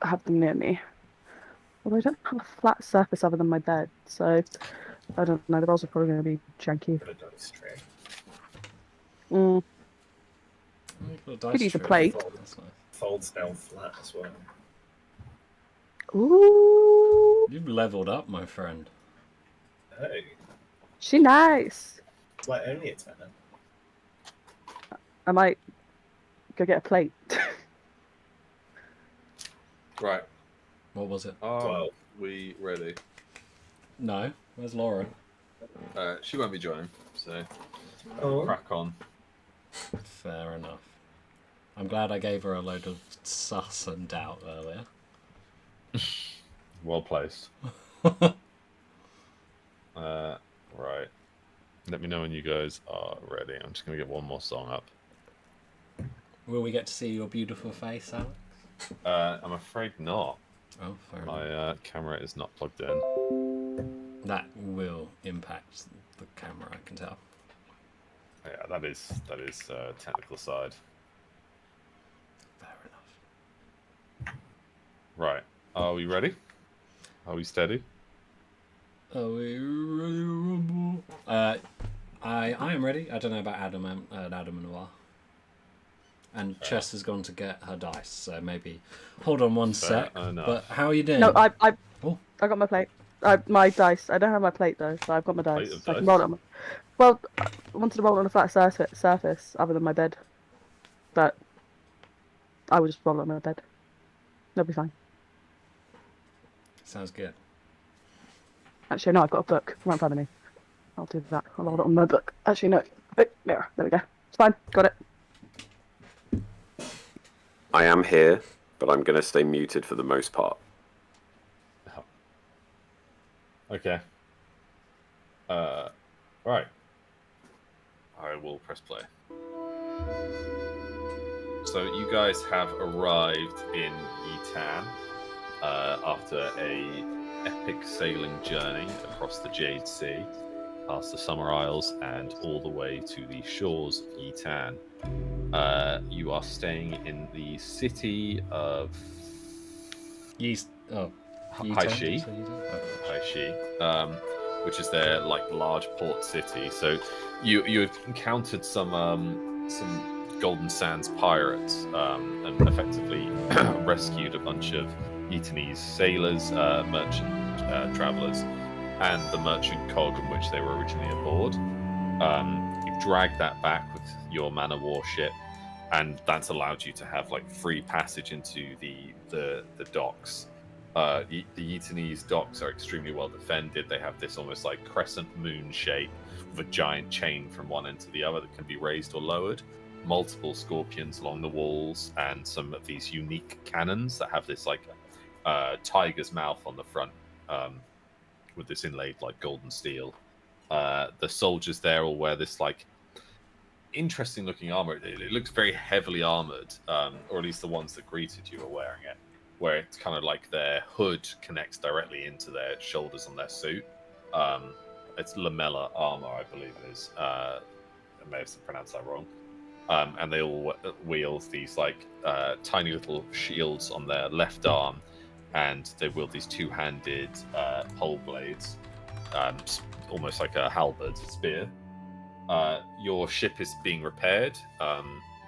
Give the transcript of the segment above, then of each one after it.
have them near me. Although I don't have a flat surface other than my bed, so I don't know. The rolls are probably going to be janky. Got a dice tray. Mm, Got a dice could use a tray. plate. That's nice. Folds down flat as well. Ooh, You've leveled up, my friend. Hey, she nice. it's like only a tenner. I might go get a plate. Right. What was it? Are 12. we ready? No. Where's Laura? She won't be joining, so Oh. crack on. Fair enough. I'm glad I gave her a load of sus and doubt earlier. Well placed. Right. Let me know when you guys are ready. I'm just going to get one more song up. Will we get to see your beautiful face, Alex? I'm afraid not. Oh, fair enough. My camera is not plugged in. That will impact the camera, I can tell. Yeah, that is technical side. Fair enough. Right. Are we ready? Are we steady? Are we ready to rumble? I am ready. I don't know about Adam and a while. And Chess has gone to get her dice, so maybe hold on one sec. enough. But how are you doing? No, I Oh. I got my plate. My dice. I don't have my plate though, so I've got my dice. Plate of So I can dice? roll it on. Well, I wanted to roll it on a flat surface other than my bed, but I will just roll it on my bed. That'll be fine. Sounds good. Actually, no, I've got a book right in front of me. I'll do that. I'll roll it on my book. Actually, no. Oh, mirror. There we go. It's fine. Got it. I am here, but I'm going to stay muted for the most part. Okay. Right. I will press play. So you guys have arrived in Yitan after a epic sailing journey across the Jade Sea, past the Summer Isles, and all the way to the shores of Yitan. You are staying in the city of Haishi, which is their large port city. So you encountered some Golden Sands pirates and effectively rescued a bunch of Yitanese sailors, merchant travelers, and the merchant cog in which they were originally aboard. You've dragged that back with your man of war ship, and that's allowed you to have free passage into the docks. The Yitanese docks are extremely well defended. They have this almost crescent moon shape with a giant chain from one end to the other that can be raised or lowered. Multiple scorpions along the walls, and some of these unique cannons that have this tiger's mouth on the front, with this inlaid golden steel. The soldiers there all wear this interesting looking armor. It looks very heavily armored, or at least the ones that greeted you are wearing it, where it's kind of their hood connects directly into their shoulders on their suit. It's lamella armor, I believe it is. I may have pronounced that wrong. And they all wield these tiny little shields on their left arm, and they wield these two-handed pole blades, almost like a halberd, spear. Your ship is being repaired.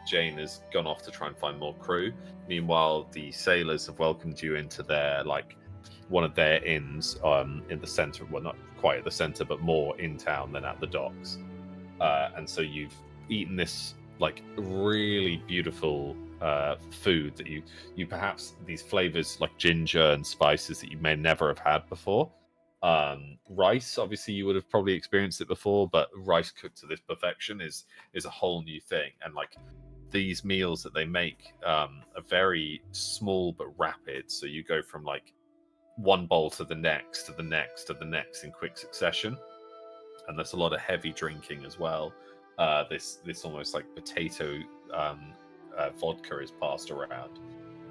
Jane has gone off to try and find more crew. Meanwhile, the sailors have welcomed you into their one of their inns in the center. Well, not quite at the center, but more in town than at the docks. And so you've eaten this really beautiful food that you perhaps these flavors like ginger and spices that you may never have had before. Rice, obviously you would have probably experienced it before, but rice cooked to this perfection is a whole new thing. And these meals that they make are very small but rapid, so you go from one bowl to the next to the next to the next in quick succession. And there's a lot of heavy drinking as well. This almost potato vodka is passed around,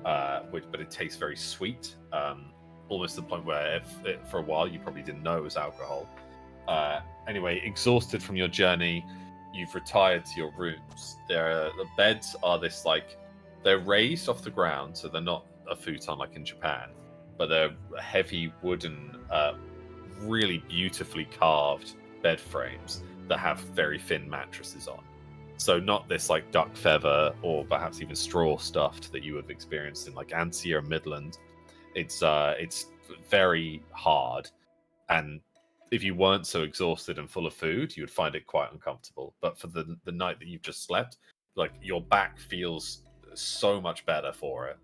but it tastes very sweet, almost to the point where for a while you probably didn't know it was alcohol. Anyway, exhausted from your journey, you've retired to your rooms. The beds are this they're raised off the ground, so they're not a futon like in Japan, but they're heavy wooden, really beautifully carved bed frames that have very thin mattresses on. So not this like duck feather or perhaps even straw stuffed that you would have experienced in like Ansia or Midland. It's very hard, and if you weren't so exhausted and full of food, you would find it quite uncomfortable. But for the night that you've just slept, like your back feels so much better for it.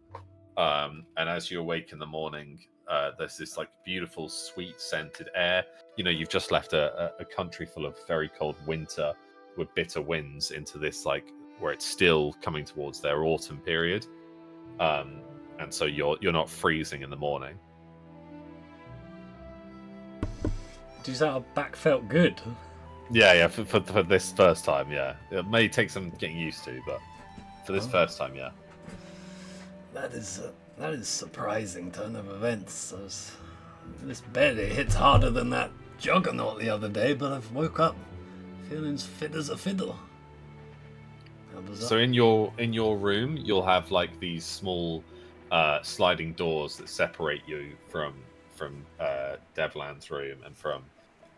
And as you awake in the morning, there's this like beautiful, sweet scented air. You know, you've just left a country full of very cold winter with bitter winds into this like where it's still coming towards their autumn period. And so you're not freezing in the morning. Do you say our back felt good? Yeah, for this first time, yeah. It may take some getting used to, but for this first time, yeah. That is surprising turn of events. This bed, it hits harder than that juggernaut the other day, but I've woke up feeling as fit as a fiddle. How bizarre. So in your room, you'll have like these small sliding doors that separate you from Devlan's room and from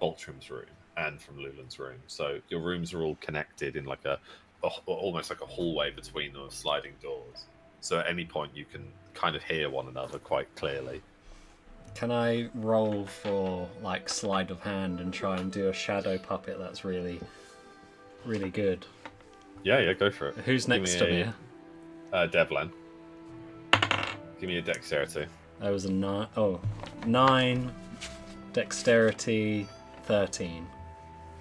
Baltram's room and from Lulan's room. So your rooms are all connected in like almost like a hallway between them of sliding doors. So at any point you can kind of hear one another quite clearly. Can I roll for like sleight of hand and try and do a shadow puppet that's really, really good? Yeah, go for it. Who's next to me? Devlan. Give me a dexterity. That was a 9, dexterity 13.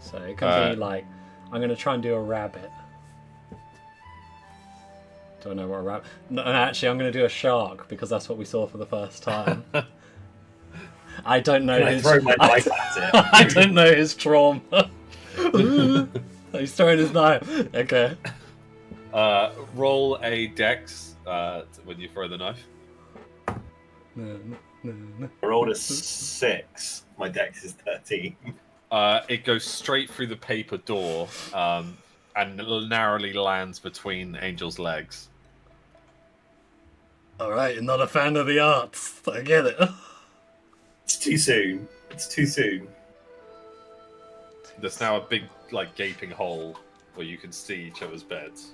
So it can be like, I'm going to try and do a rabbit. Don't know what a rabbit... No, actually, I'm going to do a shark because that's what we saw for the first time. I don't know Can his... I throw my knife at it? I don't know his trauma. He's throwing his knife. Okay. Roll a dex when you throw the knife. I rolled a 6. My dex is 13. It goes straight through the paper door and narrowly lands between Angel's legs. Alright, you're not a fan of the arts. I get it. It's too soon. It's too soon. There's now a big, like, gaping hole where you can see each other's beds.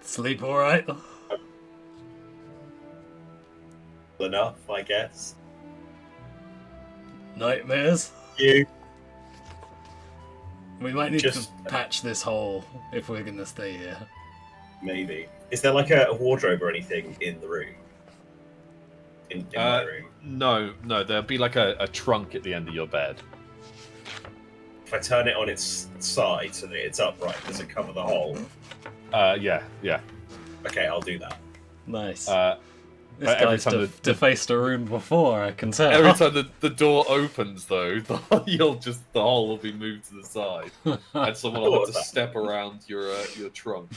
Sleep alright? Enough, I guess. Nightmares? You. We might need Just- to patch this hole if we're gonna stay here. Maybe. Is there like a wardrobe or anything in the room? In my room? No, there'll be like a trunk at the end of your bed. If I turn it on its side so that it's upright, does it cover the hole? Yeah. Okay, I'll do that. Nice. This every guy's time defaced a room before, I can tell. Every time the door opens, though, the hole will be moved to the side, and someone will have to step around your trunk.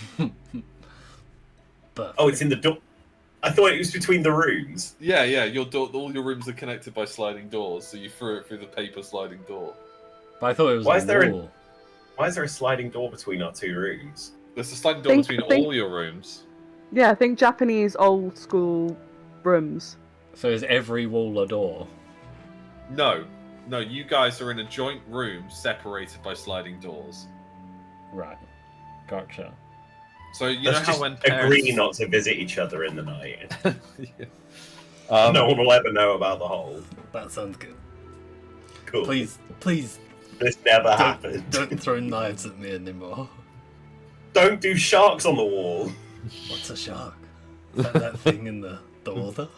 But Oh, it's in the door. I thought it was between the rooms. Yeah. Your door, all your rooms are connected by sliding doors, so you threw it through the paper sliding door. I thought it was Why a is there wall. Why is there a sliding door between our two rooms? There's a sliding door between all your rooms. Yeah, I think Japanese old school rooms. So is every wall a door? No, you guys are in a joint room separated by sliding doors. Right. Gotcha. So you Let's know just how when agree parents... not to visit each other in the night. Yeah. No one will ever know about the hole. That sounds good. Cool. Please, This never happened. don't throw knives at me anymore. Don't do sharks on the wall. What's a shark? Is that thing in the water?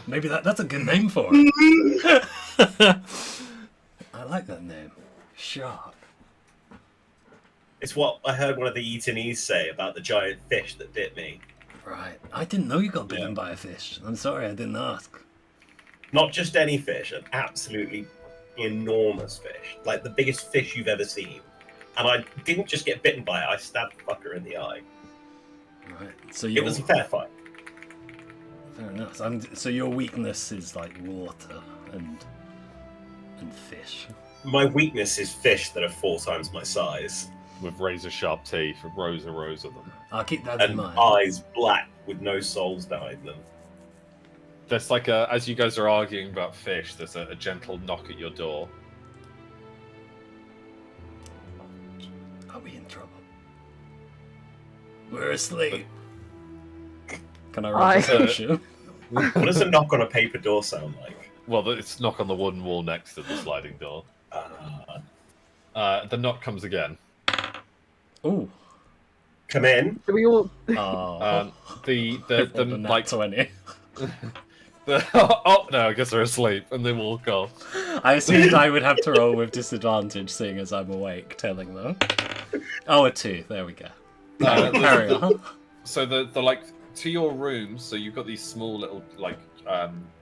Maybe that's a good name for it. I like that name. Shark. It's what I heard one of the Eatinese say about the giant fish that bit me. Right. I didn't know you got bitten by a fish. I'm sorry I didn't ask. Not just any fish, an absolutely enormous fish. Like the biggest fish you've ever seen. And I didn't just get bitten by it, I stabbed the fucker in the eye. Right. So It was a fair fight. Fair enough. So your weakness is like water and fish. My weakness is fish that are 4 times my size. with razor sharp teeth, rows and rows of them. I'll keep that in And mind. eyes black with no souls behind them. There's like as you guys are arguing about fish, there's a gentle knock at your door. Are we in trouble? We're asleep. Can I roll perception? What does a knock on a paper door sound like? Well, it's knock on the wooden wall next to the sliding door. The knock comes again. Ooh. Come in. Do we all? The like 20. oh no, I guess they're asleep, and they walk off. I assumed I would have to roll with disadvantage, seeing as I'm awake, telling them. Oh, a 2. There we go. Carry on. So the like to your rooms. So you've got these small little like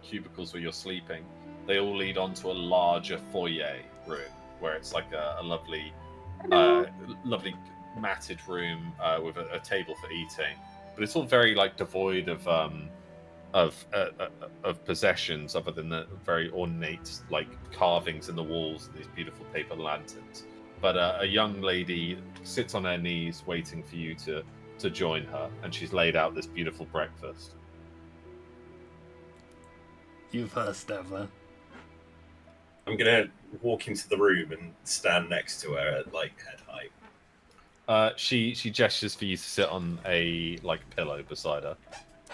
cubicles where you're sleeping. They all lead onto a larger foyer room where it's like a lovely, lovely matted room with a table for eating. But it's all very like devoid of possessions other than the very ornate like carvings in the walls and these beautiful paper lanterns. But a young lady sits on her knees waiting for you to join her, and she's laid out this beautiful breakfast. You first, Devlin. I'm gonna walk into the room and stand next to her at like head height. She gestures for you to sit on a like pillow beside her.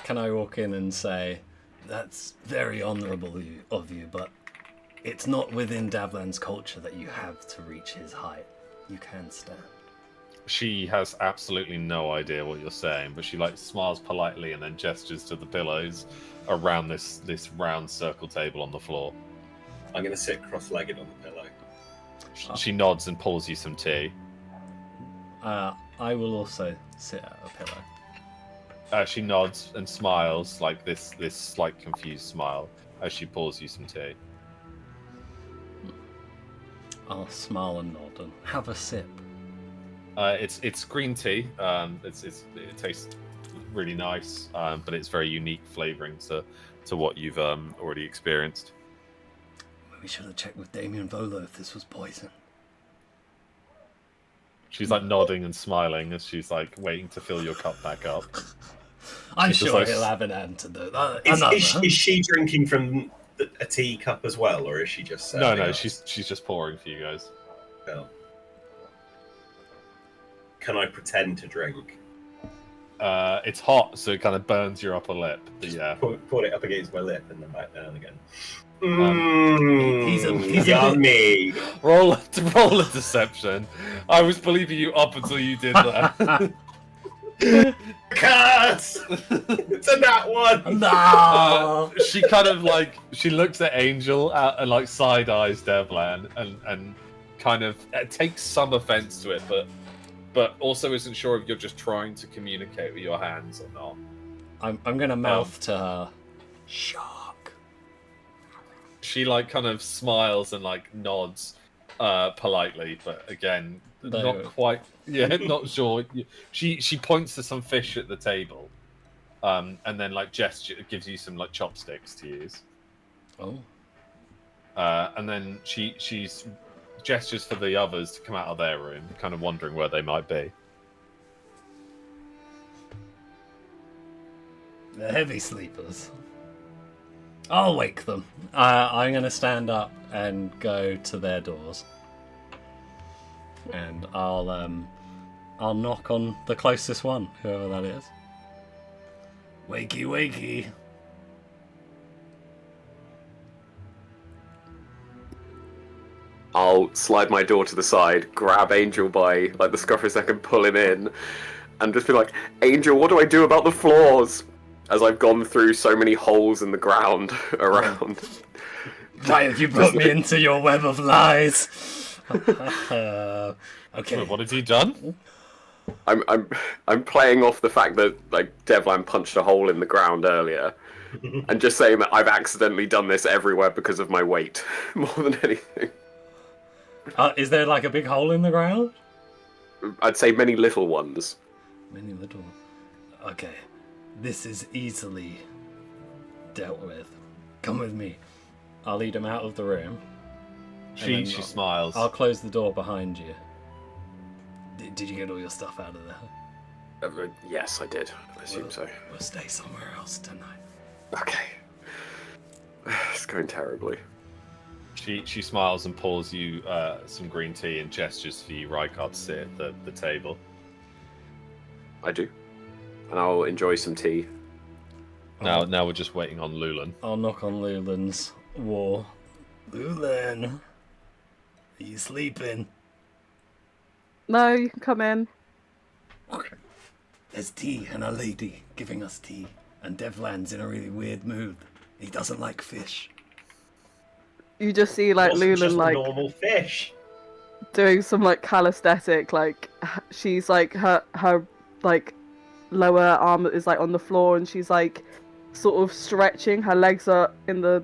Can I walk in and say, that's very honourable of you, but it's not within Davlan's culture that you have to reach his height. You can stand. She has absolutely no idea what you're saying, but she like smiles politely and then gestures to the pillows around this round circle table on the floor. I'm gonna sit cross-legged on the pillow. She nods and pours you some tea. I will also sit at a pillow. She nods and smiles like this slight confused smile as she pours you some tea. I'll smile and nod and have a sip. It's green tea. It tastes really nice, but it's very unique flavouring to what you've already experienced. We should have checked with Damien Volo if this was poison. She's like nodding and smiling as she's like waiting to fill your cup back up. I'm She's just sure like, he'll have an antidote. Is she drinking from a tea cup as well, or is she just? No, she's just pouring for you guys. Oh. Can I pretend to drink? It's hot, so it kind of burns your upper lip. But yeah, Put it up against my lip and then back down again. He's yummy. roll a deception. I was believing you up until you did that. Curse! It's a nat one. No. She kind of like she looks at Angel and like side eyes Devlan and kind of takes some offense to it, but also isn't sure if you're just trying to communicate with your hands or not. I'm gonna mouth to her. Shark. She like kind of smiles and like nods politely, but again, not quite. Yeah, not sure. She points to some fish at the table, and then like gives you some like chopsticks to use. Oh. And then she's gestures for the others to come out of their room, kind of wondering where they might be. The heavy sleepers. I'll wake them. I'm going to stand up and go to their doors. And I'll knock on the closest one, whoever that is. Wakey, wakey. I'll slide my door to the side, grab Angel by like the scruff of his neck and pull him in, and just be like, Angel, what do I do about the floors? As I've gone through so many holes in the ground around. Why have you brought me into your web of lies? Okay. What have you done? I'm playing off the fact that like Devlan punched a hole in the ground earlier, and just saying that I've accidentally done this everywhere because of my weight, more than anything. Is there like a big hole in the ground? I'd say many little ones. Many little. Okay. This is easily dealt with. Come with me. I'll lead him out of the room. She smiles. I'll close the door behind you. Did you get all your stuff out of there? Yes, I did. I assume so. We'll stay somewhere else tonight. Okay. going terribly. She smiles and pours you some green tea and gestures for you, Rykard, to sit at the table. I do. And I'll enjoy some tea. Now we're just waiting on Lulan. I'll knock on Lulan's wall. Lulan, are you sleeping? No, you can come in. There's tea and a lady giving us tea. And Devlan's in a really weird mood. He doesn't like fish. You just see like Wasn't Lulan just like normal fish. doing some like calisthenic, like she's like her like lower arm is like on the floor and she's like sort of stretching. Her legs are in the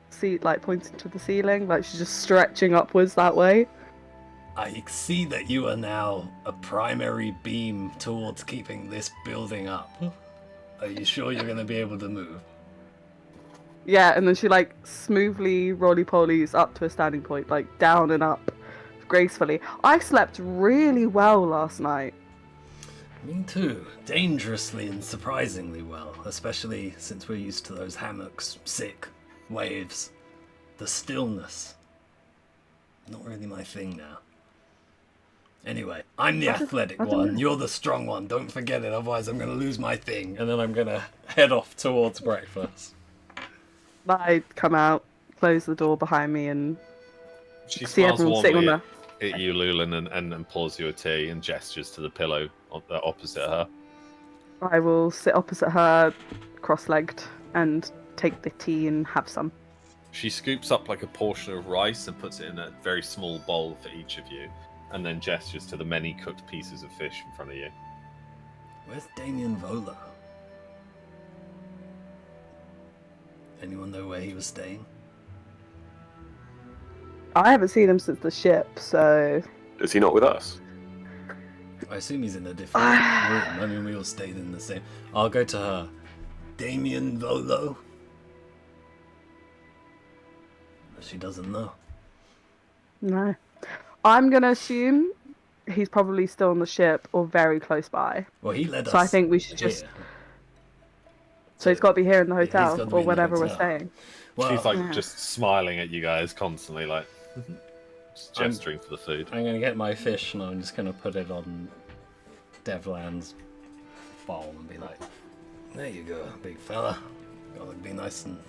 seat, like pointing to the ceiling, like she's just stretching upwards that way. I see that you are now a primary beam towards keeping this building up. Are you sure you're going to be able to move? Yeah, and then she like smoothly roly-polies up to a standing point, like down and up gracefully. I slept really well last night. Me too. Dangerously and surprisingly well, especially since we're used to those hammocks, sick, waves, the stillness. Not really my thing now. Anyway, I'm the athletic one, you're the strong one, don't forget it, otherwise I'm going to lose my thing. And then I'm going to head off towards breakfast. I come out, close the door behind me, and She see smiles everyone sitting on warmly the... at you, Lulan, and pours you a tea and gestures to the pillow opposite her. I will sit opposite her, cross-legged, and take the tea and have some. She scoops up like a portion of rice and puts it in a very small bowl for each of you, and then gestures to the many cooked pieces of fish in front of you. Where's Damien Vola? Anyone know where he was staying? I haven't seen him since the ship, so... Is he not with us? I assume he's in a different room. I mean, we all stayed in the same... I'll go to her. Damien Volo? She doesn't know. No. I'm gonna assume he's probably still on the ship or very close by. Well, he led us. So I think we should here. just... So he's got to be here in the Yeah, he's hotel, got to be or in the wherever we're hotel. staying. Well, She's like yeah. just smiling at you guys constantly, like just gesturing for the food. I'm going to get my fish and I'm just going to put it on Devlan's bowl and be like, there you go, big fella. Gotta be nice and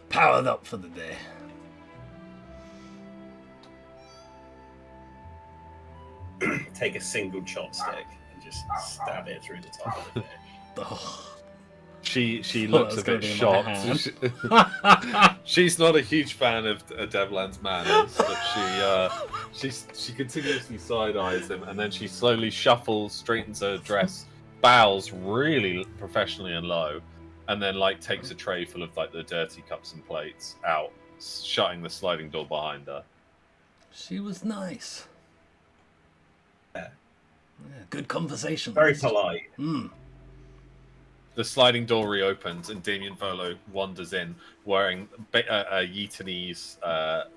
powered up for the day. Take a single chopstick and just stab it through the top of the fish. Oh, She Well, looks a that's gonna bit be in my shocked. She's not a huge fan of Devlan's manners, but she continuously side eyes him, and then she slowly shuffles, straightens her dress, bows really professionally and low, and then like takes a tray full of like the dirty cups and plates out, shutting the sliding door behind her. she was nice. Yeah. Yeah, good conversation. Very polite. The sliding door reopens and Damien Volo wanders in wearing a Yitanese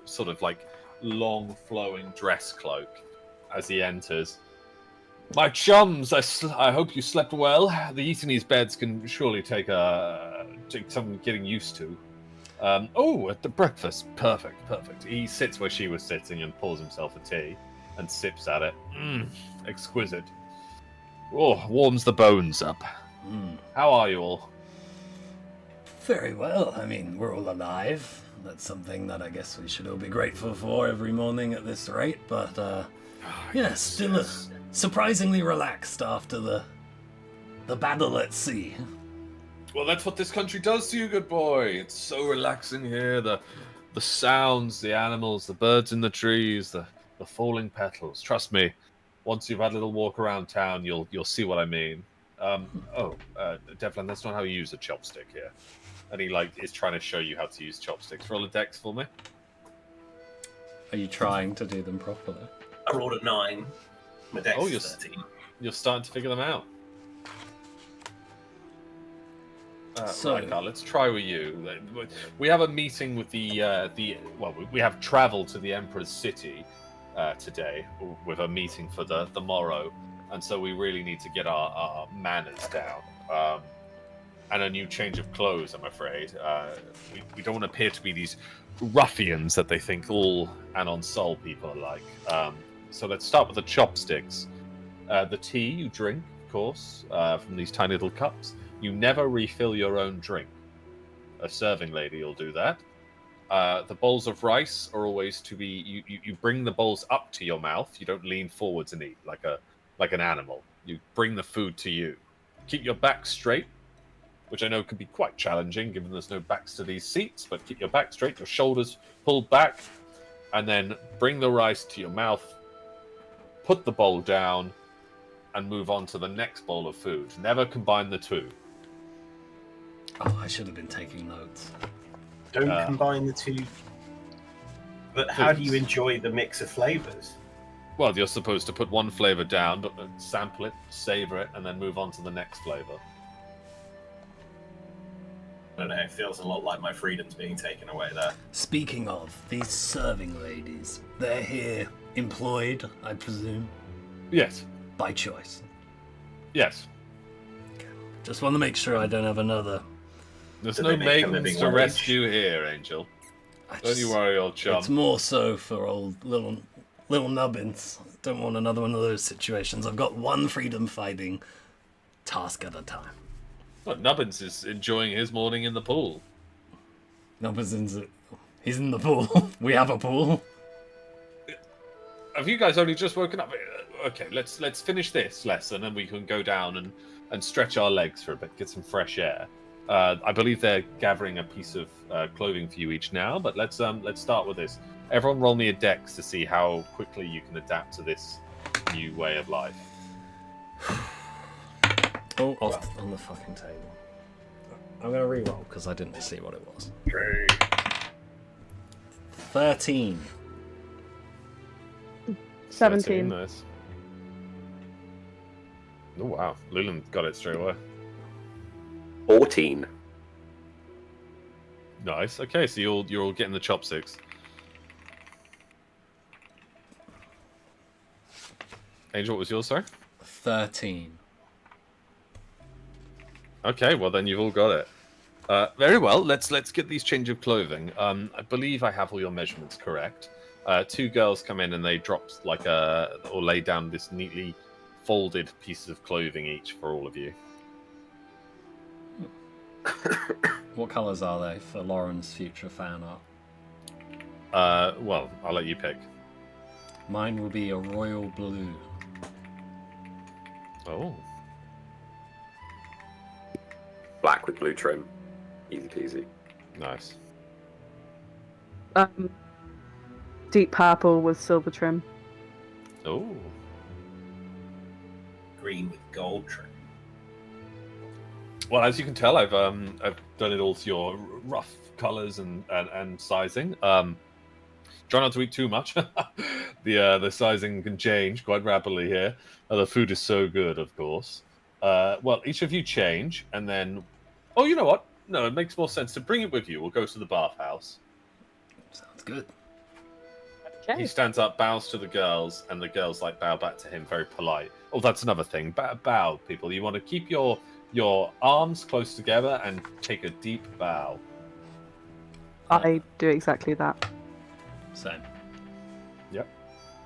sort of like long flowing dress cloak as he enters. My chums, I hope you slept well. The Yitanese beds can surely take some getting used to. At the breakfast. Perfect. He sits where she was sitting and pours himself a tea and sips at it. Exquisite. Oh, warms the bones up. How are you all? Very well. I mean, we're all alive. That's something that I guess we should all be grateful for every morning at this rate. But, still surprisingly relaxed after the battle at sea. Well, that's what this country does to you, good boy. It's so relaxing here. The sounds, the animals, the birds in the trees, the falling petals. Trust me, once you've had a little walk around town, you'll see what I mean. Devlin, that's not how you use a chopstick here. And he is trying to show you how to use chopsticks. Roll a dex for me. Are you trying to do them properly? I rolled a 9. My dex is 13. You're starting to figure them out. Right, Carl, let's try with you. We have a meeting with we have travel to the Emperor's city today with a meeting for the morrow, and so we really need to get our manners down. and a new change of clothes, I'm afraid. We don't want to appear to be these ruffians that they think all Anonsol people are like. So let's start with the chopsticks. The tea you drink, of course, from these tiny little cups. You never refill your own drink. A serving lady will do that. The bowls of rice are always to be. You bring the bowls up to your mouth. You don't lean forwards and eat like an animal. You bring the food to you. Keep your back straight, which I know can be quite challenging given there's no backs to these seats, but keep your back straight, your shoulders pulled back, and then bring the rice to your mouth, put the bowl down, and move on to the next bowl of food. Never combine the two. Oh, I should have been taking notes. Don't combine the two. But how do you enjoy the mix of flavors? Well, you're supposed to put one flavor down, but sample it, savor it, and then move on to the next flavor. I don't know, it feels a lot like my freedom's being taken away there. Speaking of, these serving ladies, they're here employed, I presume, Yes. by choice. Yes. Just want to make sure I don't have another. There's Do no they make a maidens living to wage? rescue here, Angel. Don't you worry, old chum. It's more so for old little nubbins. Don't want another one of those situations. I've got one freedom fighting task at a time. Look, Nubbins is enjoying his morning in the pool. Nubbins he's in the pool. We have a pool. Have you guys only just woken up? Okay, let's finish this lesson and we can go down and stretch our legs for a bit, get some fresh air. I believe they're gathering a piece of clothing for you each now, but let's start with this. Everyone roll me a dex to see how quickly you can adapt to this new way of life. Oh, on the fucking table. I'm going to re-roll because I didn't see what it was. 13. 17. Nice. Oh wow, Lulan got it straight away. 14. Nice. Okay, so you're all getting the chopsticks. Angel, what was yours, sorry? 13. Okay, well then you've all got it. Very well. Let's get these change of clothing. I believe I have all your measurements correct. Two girls come in and they drop or lay down this neatly folded pieces of clothing each for all of you. What colours are they for Lauren's future fan art? Well, I'll let you pick. Mine will be a royal blue. Oh. Black with blue trim. Easy peasy. Nice. Deep purple with silver trim. Oh. Green with gold trim. Well, as you can tell, I've done it all to your rough colours and sizing. Try not to eat too much. The sizing can change quite rapidly here. The food is so good, of course. Well, each of you change, and then... Oh, you know what? No, it makes more sense to bring it with you. We'll go to the bathhouse. Sounds good. Okay. He stands up, bows to the girls, and the girls bow back to him, very polite. Oh, that's another thing. Bow, people. You want to keep your arms close together and take a deep bow. I do exactly that. Same. Yep.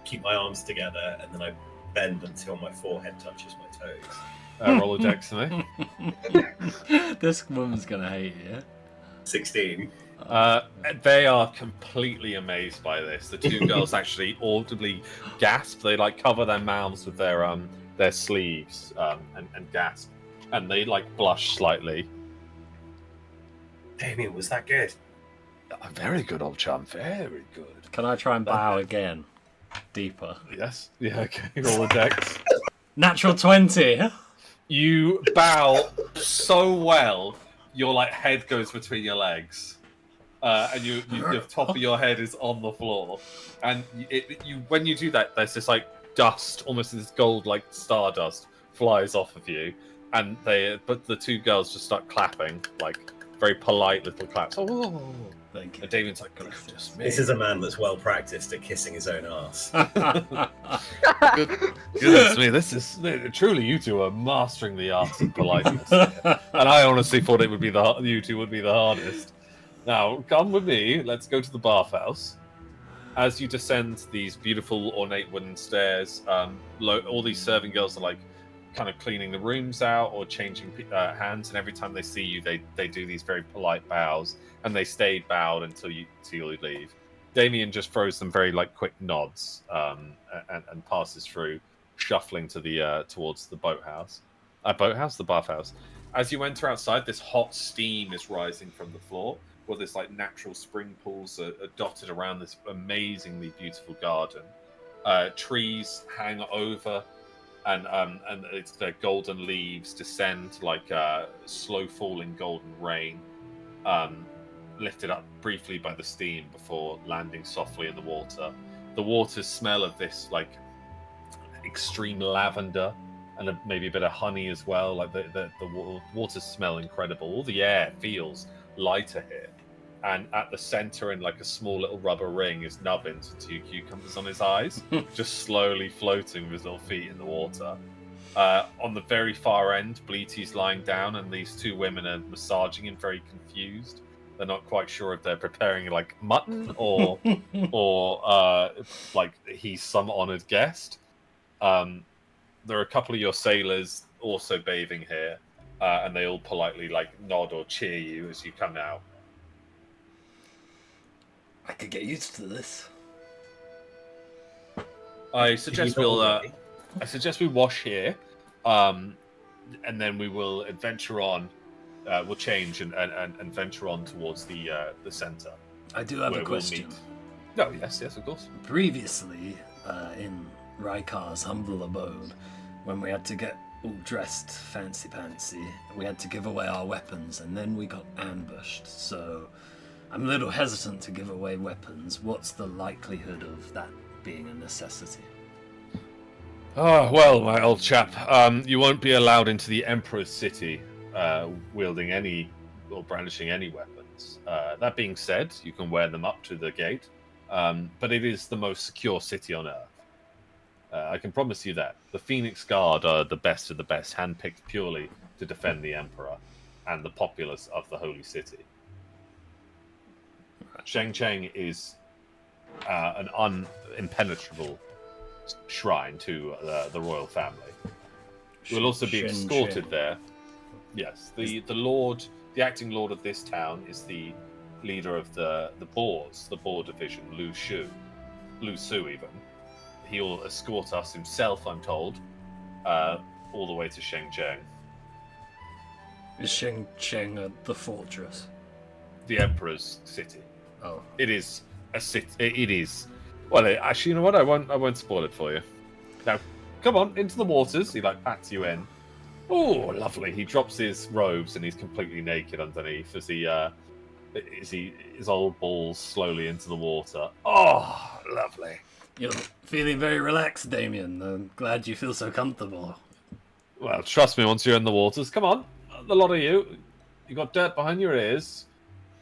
Keep my arms together and then I bend until my forehead touches my toes. Roll a dex to me. This woman's gonna hate you. 16. They are completely amazed by this. The two girls actually audibly gasp. They cover their mouths with their sleeves and gasp, and they blush slightly. Damien, was that good? Very good, old chum. Very good. Can I try and bow again? Deeper. Yes. Yeah. Okay. Roll a dex. Natural 20. You bow so well, your head goes between your legs, and the top of your head is on the floor. And when you do that, there's this dust, almost this gold stardust, flies off of you. And but the two girls just start clapping very polite little claps. Oh, Thank you. and Damien's like, goodness me. This is a man that's well practiced at kissing his own ass. Goodness me, this is truly you two are mastering the art of politeness. Here. And I honestly thought it would be you two would be the hardest. Now, come with me. Let's go to the bathhouse. As you descend these beautiful ornate wooden stairs, all these serving girls are like kind of cleaning the rooms out or changing hands, and every time they see you, they do these very polite bows, and they stay bowed until you leave. Damien just throws them very like quick nods and passes through, shuffling to the towards the the bathhouse. As you enter outside, this hot steam is rising from the floor, where there's like natural spring pools are dotted around this amazingly beautiful garden. Trees hang over, and it's their golden leaves descend like slow falling golden rain, lifted up briefly by the steam before landing softly in the water. The water smell of this like extreme lavender and maybe a bit of honey as well. Like the waters smell incredible. All the air feels lighter here. And at the center, in like a small little rubber ring, is Nubbins with 2 cucumbers on his eyes, just slowly floating with his little feet in the water. On the very far end, Bleaty's lying down, and these 2 women are massaging him, very confused. They're not quite sure if they're preparing like mutton or like he's some honored guest. There are a couple of your sailors also bathing here, and they all politely like nod or cheer you as you come out. I could get used to this. I suggest we wash here, and then we will adventure on. We'll change and venture on towards the center. I do have a question. No, yes, of course. Previously, in Raikar's humble abode, when we had to get all dressed fancy-pantsy, we had to give away our weapons, and then we got ambushed. So I'm a little hesitant to give away weapons. What's the likelihood of that being a necessity? Oh, well, my old chap, you won't be allowed into the Emperor's city wielding any or brandishing any weapons. That being said, you can wear them up to the gate, but it is the most secure city on Earth. I can promise you that. The Phoenix Guard are the best of the best, handpicked purely to defend the Emperor and the populace of the Holy City. Sheng-Cheng is an impenetrable shrine to the royal family. We'll also be escorted there. Yes, the acting lord of this town is the leader of the Boars, the Boar division, Lu Su even. He'll escort us himself, I'm told, all the way to Sheng-Cheng. Is Sheng-Cheng the fortress? The Emperor's city. Oh. It is a city. It is. Well, actually, you know what? I won't spoil it for you. Now, come on into the waters. He like pats you in. Oh, lovely. He drops his robes and he's completely naked underneath as his old balls slowly into the water. Oh, lovely. You're feeling very relaxed, Damien. I'm glad you feel so comfortable. Well, trust me, once you're in the waters, come on. The lot of you got dirt behind your ears.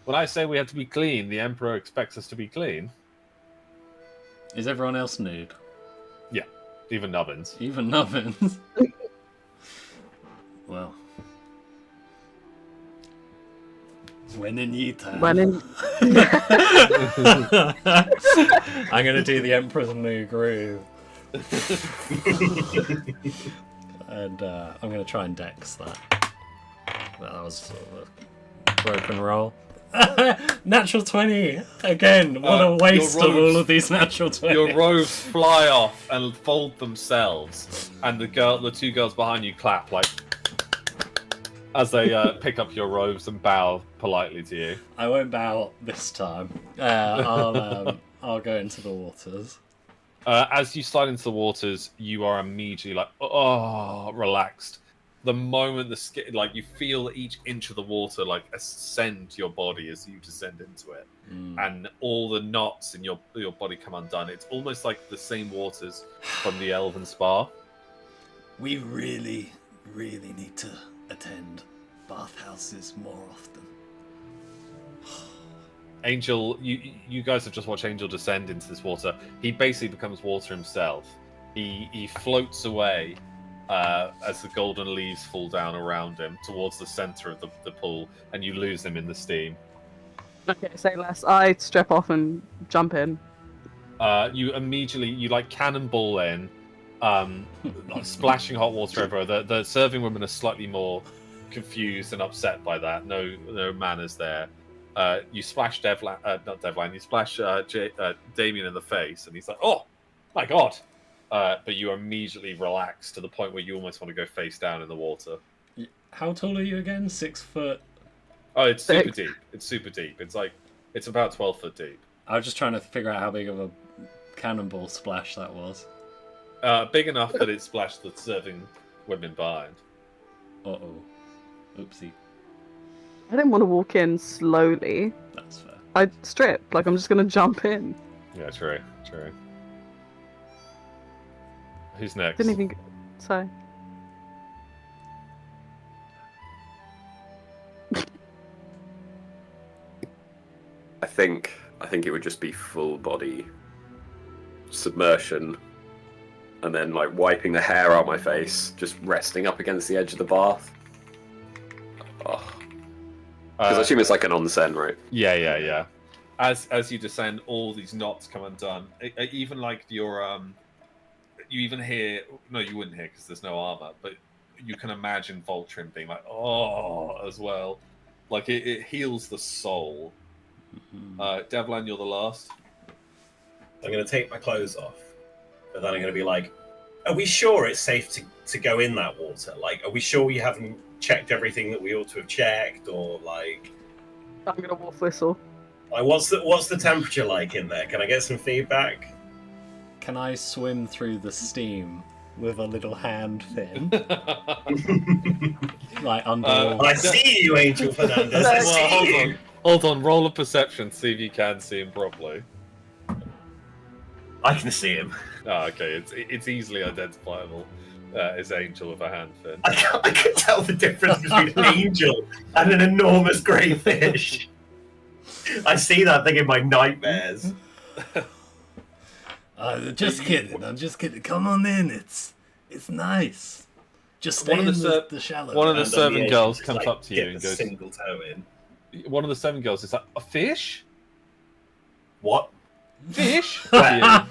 When I say we have to be clean, the Emperor expects us to be clean. Is everyone else nude? Yeah, even Nubbins. Even Nubbins? Well. When in Yitan. I'm going to do the Emperor's New Groove. And I'm going to try and dex that. Well, that was sort of a broken roll. Natural 20! Again, what a waste of all of these natural 20s. Your robes fly off and fold themselves, and the 2 girls behind you clap like as they pick up your robes and bow politely to you. I won't bow this time. I'll go into the waters. As you slide into the waters, you are immediately like, relaxed. The moment you feel each inch of the water like ascend to your body as you descend into it, and all the knots in your body come undone. It's almost like the same waters from the Elven Spa. We really, really need to attend bathhouses more often. Angel, you guys have just watched Angel descend into this water. He basically becomes water himself. He floats away as the golden leaves fall down around him towards the center of the pool, and you lose him in the steam. Okay, say less. I strip off and jump in. You immediately like cannonball in, like splashing hot water everywhere. The serving women are slightly more confused and upset by that. No manners there. You splash not Devline. You splash Damien in the face, and he's like, "Oh, my God!" But you are immediately relaxed to the point where you almost want to go face down in the water. How tall are you again? 6 foot? Oh, it's super deep. It's super deep. It's about 12 foot deep. I was just trying to figure out how big of a cannonball splash that was. Big enough that it splashed the serving women behind. Uh-oh. Oopsie. I didn't want to walk in slowly. That's fair. I'd strip. Like, I'm just gonna jump in. Yeah, true. Who's next? Didn't even. So. I think it would just be full body submersion, and then like wiping the hair out my face, just resting up against the edge of the bath. Because I assume it's like an onsen, right? Yeah. As you descend, all these knots come undone. Even like your you even hear. No, you wouldn't hear because there's no armor, but you can imagine Voltrin being like, "Oh," as well. Like it heals the soul. Devlan, you're the last. I'm going to take my clothes off, but then I'm going to be like, are we sure it's safe to go in that water? Like, are we sure we haven't checked everything that we ought to have checked? Or like... I'm going to wolf whistle. Like, what's the temperature like in there? Can I get some feedback? Can I swim through the steam with a little hand fin? Like under... I see you, Angel Fernandez. I see you. Hold on, roll a perception, see if you can see him properly. I can see him. Oh, okay, it's easily identifiable as Angel with a hand fin. I can tell the difference between an angel and an enormous grey fish. I see that thing in my nightmares. Just kidding. I'm just kidding. Come on in. It's nice. Just stay One of in the the shallow. one of the And serving edge, girls just, comes like, up to you get and the goes. single toe in. One of the serving girls is like, "A fish? What? Fish?" Where?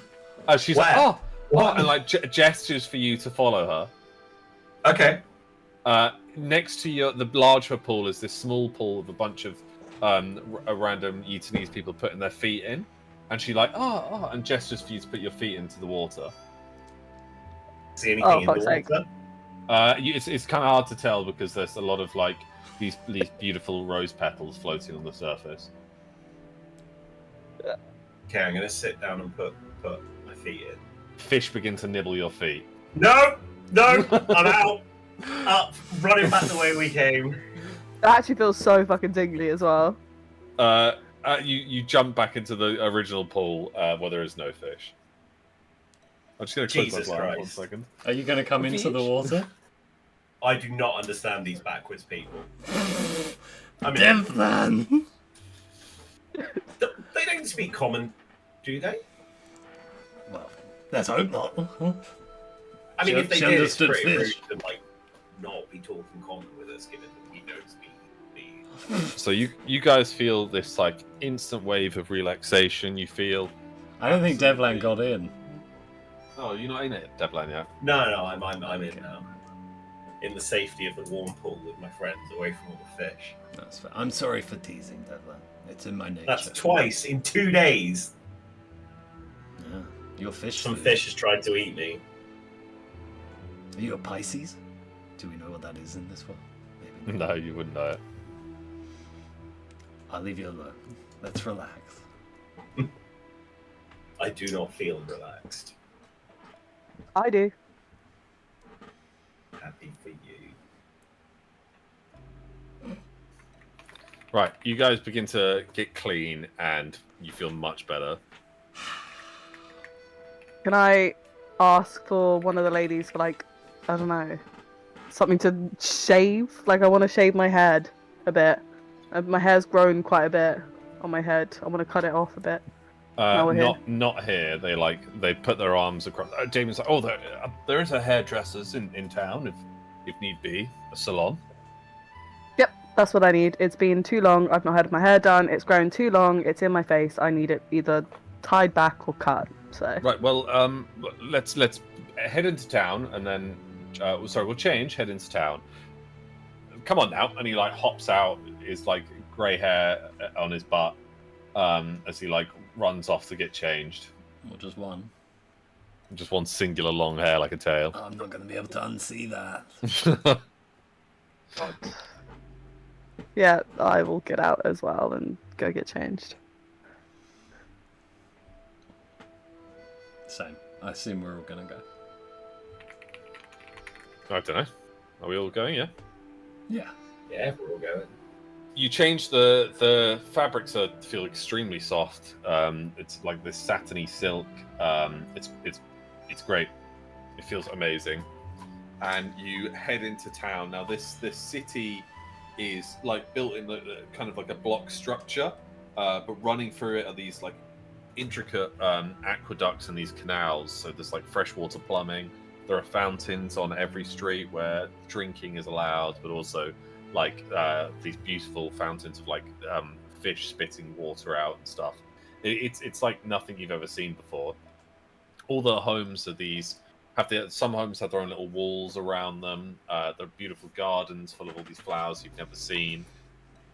She's Where? like, "Oh, What? what?" And like gestures for you to follow her. Okay. Next to the larger pool is this small pool of a bunch of random Yitanese people putting their feet in, and she like, oh, and gestures for you to put your feet into the water. See anything in the water? It's kind of hard to tell because there's a lot of like these beautiful rose petals floating on the surface. Okay, I'm gonna sit down and put my feet in. Fish begin to nibble your feet. No, I'm out. Up, running back the way we came. That actually feels so fucking tingly as well. You jump back into the original pool where there is no fish. I'm just going to close Jesus my blind for 1 Christ. second. Are you going to come into the water? I do not understand these backwards people. I mean, Devlan! they don't speak common, do they? Well, let's hope not. I mean, if they She did, it's understood pretty rude fish. to like not be talking common with us, given that we don't speak. So you guys feel this like instant wave of relaxation. You feel. I don't think Devlan got in. Oh, you're not in it, Devlan, yet. No, I'm in now. In the safety of the warm pool with my friends, away from all the fish. That's fair. I'm sorry for teasing, Devlan. It's in my nature. That's twice in 2 days. Yeah. Your fish. Some food. fish has tried to eat me. Are you a Pisces? Do we know what that is in this one? Maybe. No, you wouldn't know it. I'll leave you alone. Let's relax. I do not feel relaxed. I do. Happy for you. Right, you guys begin to get clean, and you feel much better. Can I ask for one of the ladies for like, I don't know, something to shave? Like I want to shave my head a bit. My hair's grown quite a bit. on my head. I want to cut it off a bit. Now we're here. Not here. They put their arms across. Damien's like, oh, there is a hairdresser's in town if need be, a salon. Yep, that's what I need. It's been too long. I've not had my hair done. It's grown too long. It's in my face. I need it either tied back or cut. So Right. Well, let's head into town and then. Sorry, we'll change. Head into town. Come on now, and he like hops out. His like grey hair on his butt as he like runs off to get changed. Or just one. Just one singular long hair like a tail. I'm not going to be able to unsee that. yeah, I will get out as well and go get changed. Same. I assume we're all going to go. I don't know. Are we all going? Yeah. Yeah. Yeah, we're all going. You change the fabrics feel extremely soft. It's like this satiny silk. It's great. It feels amazing. And you head into town. Now this city is like built in kind of like a block structure, but running through it are these like intricate aqueducts and these canals. So there's like freshwater plumbing. There are fountains on every street where drinking is allowed, but also like these beautiful fountains of like fish spitting water out and stuff. It's like nothing you've ever seen before. All the homes are some homes have their own little walls around them. They're beautiful gardens full of all these flowers you've never seen,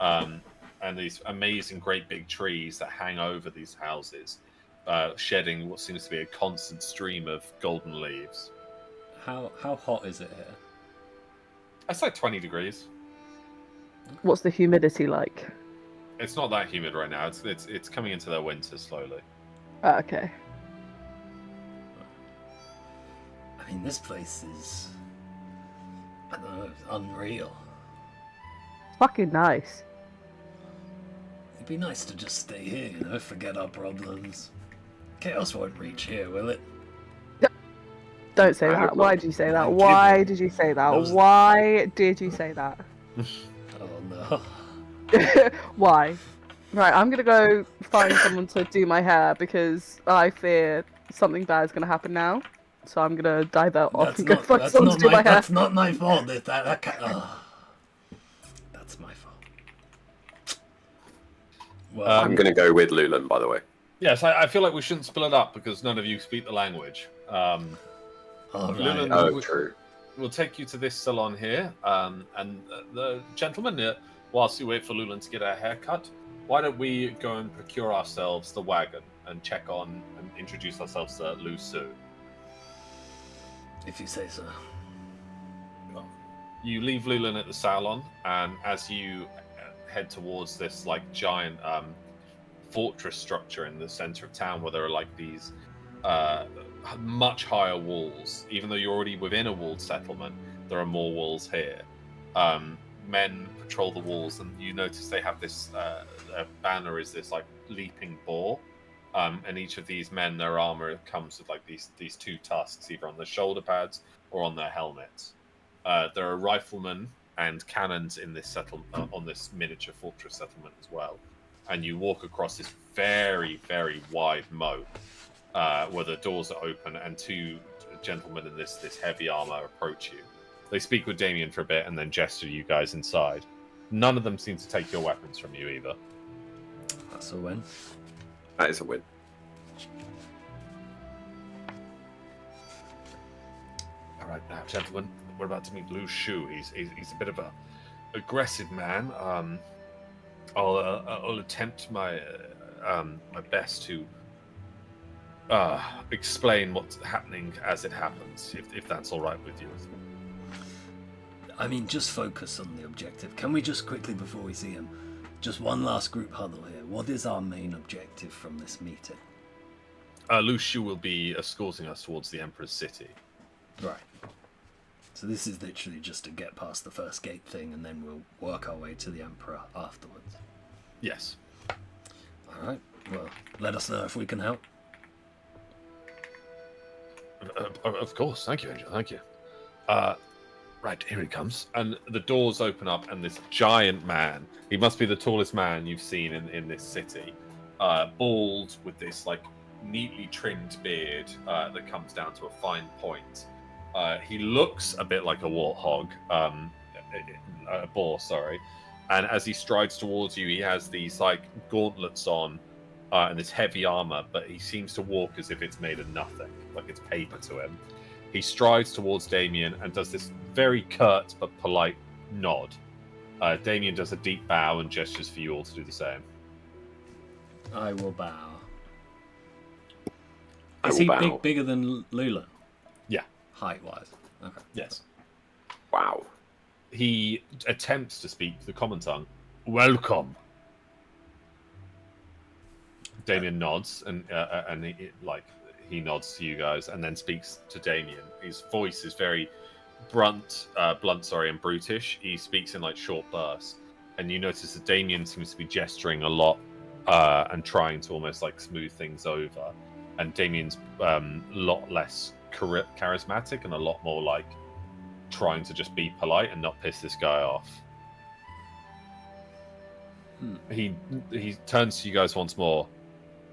and these amazing great big trees that hang over these houses, shedding what seems to be a constant stream of golden leaves. How hot is it here? It's like 20 degrees. What's the humidity like? It's not that humid right now. It's coming into their winter slowly. Okay. I mean, this place is, I don't know, unreal. Fucking nice. It'd be nice to just stay here, you know, forget our problems. Chaos won't reach here, will it? Don't say that. Why did you say that? Why did you say that? Why did you say that? Oh no. Why? Right, I'm gonna go find someone to do my hair because I fear something bad is gonna happen now. So I'm gonna divert off and go find someone to do my hair. That's not my fault. That's my fault. Well, I'm gonna go with Lulan, by the way. Yes, I feel like we shouldn't split it up because none of you speak the language. all right. Lulan, Oh, true. We'll take you to this salon here, and the gentleman, whilst you wait for Lulan to get her hair cut, why don't we go and procure ourselves the wagon and check on and introduce ourselves to Lu Su? If you say so. You leave Lulan at the salon, and as you head towards this like giant fortress structure in the center of town, where there are like these much higher walls. Even though you're already within a walled settlement, there are more walls here. Men patrol the walls, and you notice they have this banner is this like leaping boar, and each of these men, their armor comes with like these two tusks, either on the shoulder pads or on their helmets. There are riflemen and cannons in this settlement, on this miniature fortress settlement as well. And you walk across this very, very wide moat, where the doors are open, and two gentlemen in this heavy armor approach you. They speak with Damien for a bit and then gesture you guys inside. None of them seem to take your weapons from you either. That's a win. That is a win. All right, now, gentlemen, we're about to meet Lu Shu. He's a bit of a aggressive man. I'll attempt my my best to explain what's happening as it happens, if that's all right with you. I mean, just focus on the objective. Can we just quickly, before we see him, just one last group huddle here. What is our main objective from this meeting? Lu Shu will be escorting us towards the Emperor's city. Right. So this is literally just to get past the first gate thing, and then we'll work our way to the Emperor afterwards. Yes. All right. Well, let us know if we can help. Of course. Thank you, Angel. Thank you. Right, here he comes. And the doors open up, and this giant man, he must be the tallest man you've seen in this city, bald with this like neatly trimmed beard that comes down to a fine point. He looks a bit like a warthog, a boar, sorry. And as he strides towards you, he has these like gauntlets on and this heavy armor, but he seems to walk as if it's made of nothing, like it's paper to him. He strides towards Damien and does this very curt but polite nod. Damien does a deep bow and gestures for you all to do the same. I will bow. I Is will he bow. bigger than Lula? Yeah. Height-wise? Okay. Yes. Wow. He attempts to speak the common tongue. Welcome. Damien nods and he nods to you guys and then speaks to Damien. His voice is very blunt, and brutish. He speaks in like short bursts, and you notice that Damien seems to be gesturing a lot and trying to almost like smooth things over. And Damien's a lot less charismatic and a lot more like trying to just be polite and not piss this guy off. He turns to you guys once more.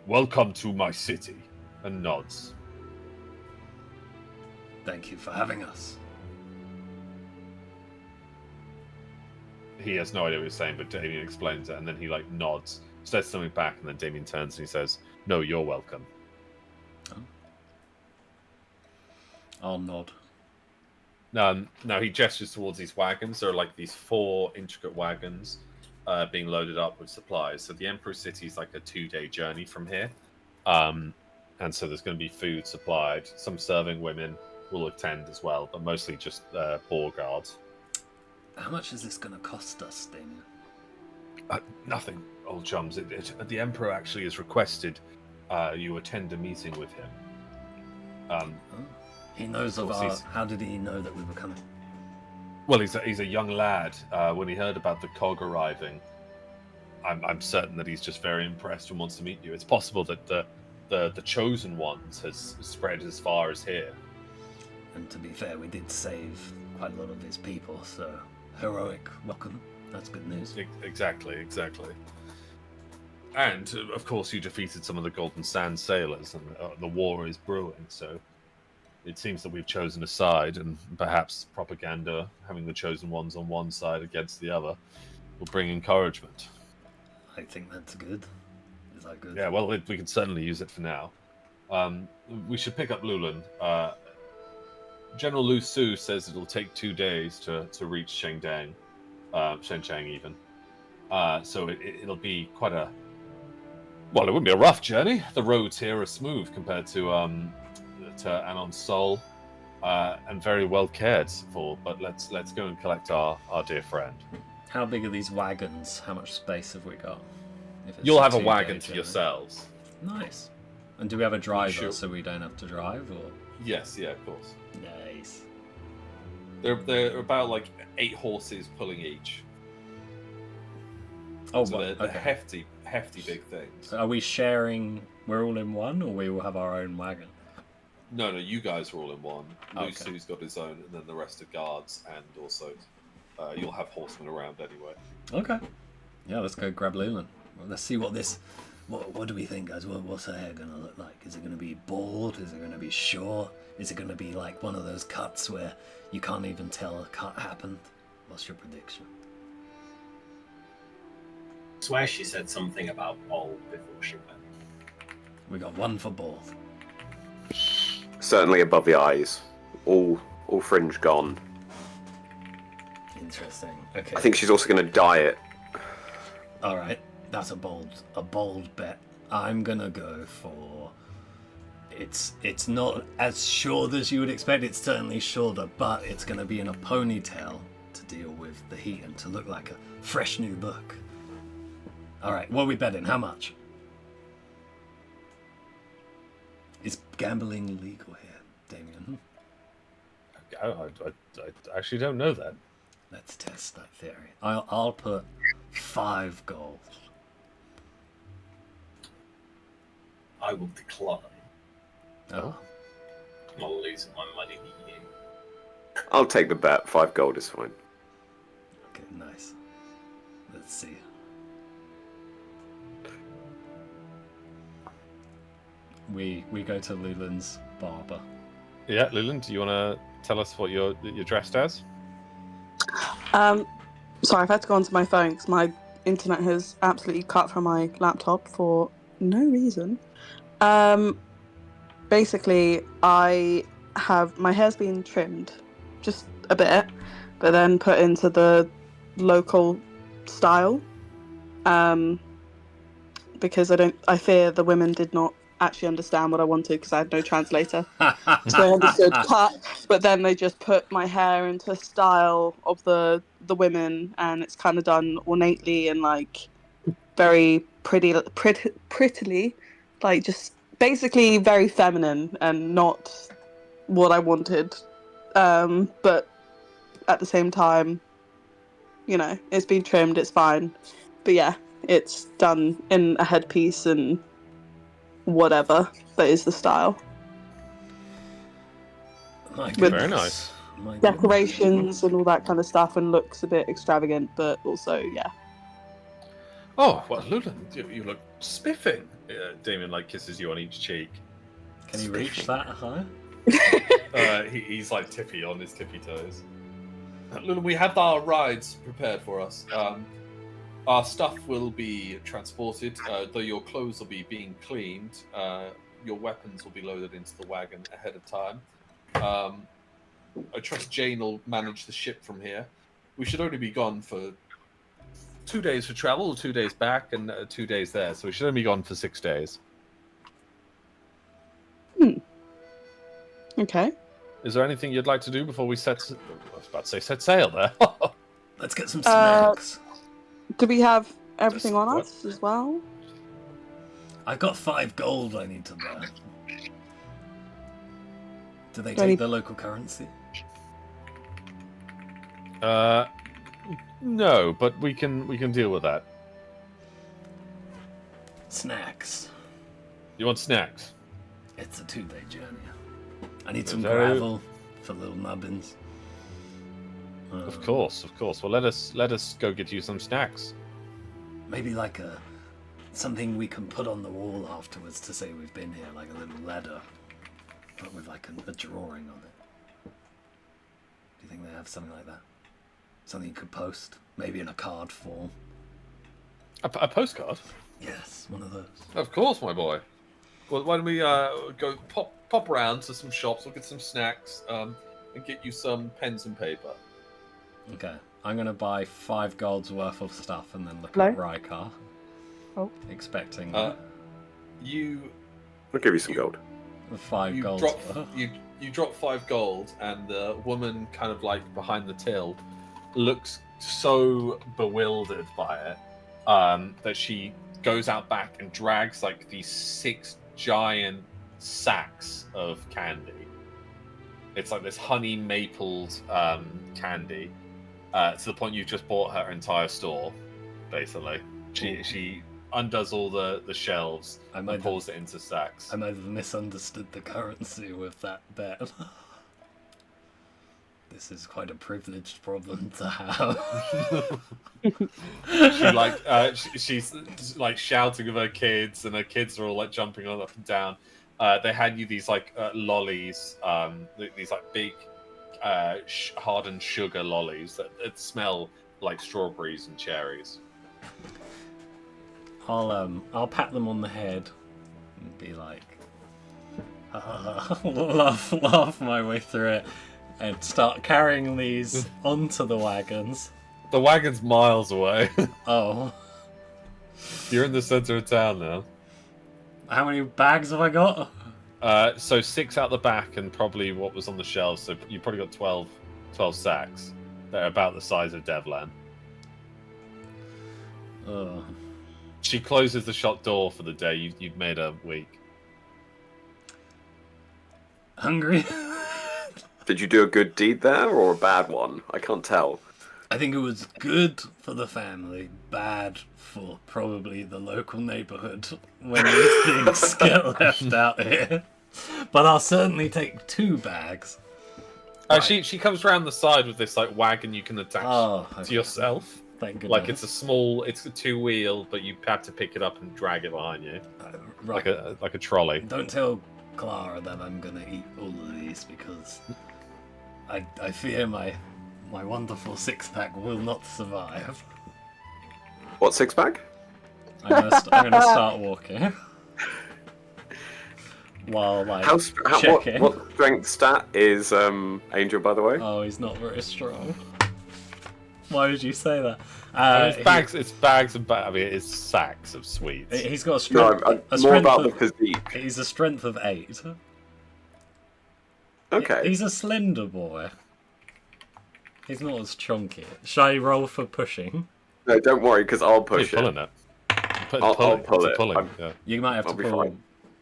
Welcome to my city, and nods. Thank you for having us. He has no idea what he's saying, but Damien explains it, and then he like nods, says something back, and then Damien turns and he says, "No, you're welcome." Oh. I'll nod. Now he gestures towards these wagons. There are like these 4 intricate wagons being loaded up with supplies. So the Emperor's City is like a 2-day journey from here. And so there's going to be food supplied. Some serving women will attend as well, but mostly just boar guards. How much is this going to cost us, Damien? Nothing, old chums. The Emperor actually has requested you attend a meeting with him. He knows of course our... he's- How did he know that we were coming? Well, he's a young lad. When he heard about the cog arriving, I'm certain that he's just very impressed and wants to meet you. It's possible that the chosen ones has spread as far as here. And to be fair, we did save quite a lot of his people, so heroic welcome. That's good news. Exactly. And of course, you defeated some of the Golden Sand sailors, and the war is brewing. So it seems that we've chosen a side, and perhaps propaganda, having the chosen ones on one side against the other, will bring encouragement. I think that's good. Is that good? Yeah, well, we can certainly use it for now. We should pick up Lulan. General Lu Su says it'll take 2 days to reach Shengdang, Shenzheng even. So it'll be quite a... Well, it wouldn't be a rough journey. The roads here are smooth compared to Anonsol, and very well cared for. But let's go and collect our dear friend. How big are these wagons? How much space have we got? If it's You'll have a 2-day wagon to journey. yourselves. Nice. And do we have a driver Sure. so we don't have to drive? Or Yes, yeah, of course. nice. They're about like 8 horses pulling each. Oh, So what? they're Okay. hefty big things. So are we sharing? We're all in one, or we will have our own wagon? No, you guys are all in one. Okay. Lusu's got his own, and then the rest are guards, and also you'll have horsemen around anyway. Okay. Yeah, let's go grab Leland. Well, let's see what this. What do we think, guys? What's her hair gonna look like? Is it gonna be bald? Is it gonna be short? Is it gonna be like one of those cuts where you can't even tell a cut happened? What's your prediction? I swear she said something about bald before she went. We got one for bald. Certainly above the eyes. All fringe gone. Interesting. Okay. I think she's also going to dye it. All right. That's a bold bet. I'm gonna go for. It's not as short as you would expect. It's certainly shorter, but it's gonna be in a ponytail to deal with the heat and to look like a fresh new book. All right. What are we betting? How much? Is gambling legal here, Damien? I actually don't know that. Let's test that theory. I'll put 5 gold. I will decline. Oh. I'm not losing my money to you. I'll take the bet. 5 gold is fine. Okay, nice. Let's see. We go to Lulin's barber. Yeah, Luland, do you want to tell us what you're dressed as? Sorry, I've had to go onto my phone because my internet has absolutely cut from my laptop for no reason. Basically, I have my hair's been trimmed just a bit, but then put into the local style. Because I fear the women did not actually understand what I wanted because I had no translator. So I understood cut, but then they just put my hair into style of the women, and it's kind of done ornately and like very prettily, like just basically very feminine and not what I wanted. But at the same time, you know, it's been trimmed, it's fine. But yeah, it's done in a headpiece and whatever. That is the style. My With goodness. Very nice. My goodness. decorations and all that kind of stuff, and looks a bit extravagant, but also, yeah. Oh, well, Luland, you look spiffing. Damien like kisses you on each cheek. Can he reach that high? He's like tippy on his tippy toes. Luland, we have our rides prepared for us. Our stuff will be transported, though your clothes will be being cleaned. Your weapons will be loaded into the wagon ahead of time. I trust Jane will manage the ship from here. We should only be gone for 2 days for travel, 2 days back, and 2 days there. So we should only be gone for 6 days. Okay. Is there anything you'd like to do before we I was about to say set sail there. Let's get some snacks. Do we have everything on What? us as well? I've got 5 gold I need to buy. Do they Do I take need- the local currency? No, but we can deal with that. Snacks. You want snacks? It's a 2-day journey. I need some Very- gravel for little nubbins. Of course. Well, let us go get you some snacks. Maybe like something we can put on the wall afterwards to say we've been here, like a little ladder, but with like a drawing on it. Do you think they have something like that? Something you could post, maybe in a card form. A postcard? Yes, one of those. Of course, my boy. Well, why don't we go pop around to some shops, we'll get some snacks, and get you some pens and paper. Okay, I'm gonna buy 5 gold's worth of stuff and then look Hello? at Rykar. Oh. Expecting You I'll give you some gold. the 5 you gold. drop 5 gold, and the woman kind of like behind the till looks so bewildered by it that she goes out back and drags like these 6 giant sacks of candy. It's like this honey mapled candy to the point you've just bought her entire store, basically. She undoes all the shelves and pulls it into sacks. I might have misunderstood the currency with that bet. This is quite a privileged problem to have. She's like shouting with her kids, and her kids are all like jumping on up and down. They hand you these like lollies, these like big hardened sugar lollies that smell like strawberries and cherries. I'll pat them on the head and be like, laugh my way through it, and start carrying these onto the wagons. The wagon's miles away. Oh, You're in the center of town now. how many bags have I got? So 6 out the back, and probably what was on the shelves. So you probably got 12 sacks. They're about the size of Devlan. Oh, She closes the shop door for the day. You've made her week. hungry? Did you do a good deed there or a bad one? I can't tell. I think it was good for the family, bad for probably the local neighborhood when these things get left out here. But I'll certainly take 2 bags. She comes round the side with this like wagon you can attach okay. to yourself. Thank goodness. Like it's a 2-wheel, but you have to pick it up and drag it behind you, right. like a trolley. Don't tell Clara that I'm gonna eat all of these because I fear my wonderful 6-pack will not survive. What 6-pack? I'm gonna start walking. While like checking. What strength stat is Angel, by the way? Oh, he's not very strong. Why did you say that? It's bags and bags. I mean, it's sacks of sweets. He's got a strength. More about the physique. He's a strength of 8. Okay. He's a slender boy. He's not as chunky. Shall I roll for pushing? No, don't worry, because I'll push You're pulling it. I'll pull it. Pulling, yeah. You might have to I'll be pull fine.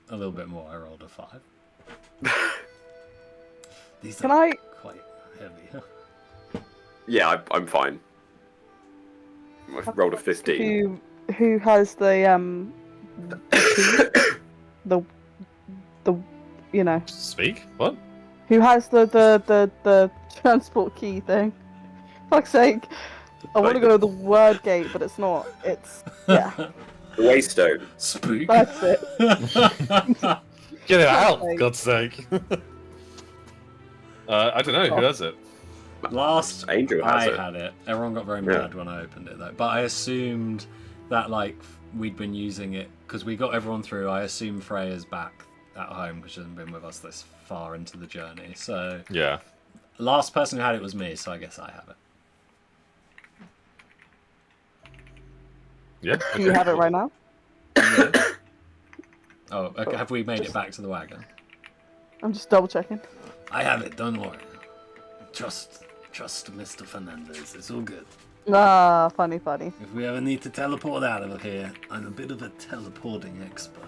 a little bit more. I rolled a 5. These Can are I? quite heavy. Yeah, I'm fine. I rolled a 15. Who has the the you know, Speak? What? who has the transport key thing? Fuck's sake. I want to go to the word gate, but it's not. It's yeah. The Waystone. Spook. That's it. Get it out, sake. God's sake. I don't know, who has it? Last Angel has I it. had it. Everyone got very mad when I opened it though. But I assumed that like we'd been using it because we got everyone through. I assume Freya's back at home because she hasn't been with us this far into the journey. So Yeah. last person who had it was me, so I guess I have it. Yeah. Do you have it right now? Oh, okay. Have we made it back to the wagon? I'm just double checking. I have it. Don't worry. Trust Mr. Fernandez. It's all good. Ah, funny. If we ever need to teleport out of here, I'm a bit of a teleporting expert.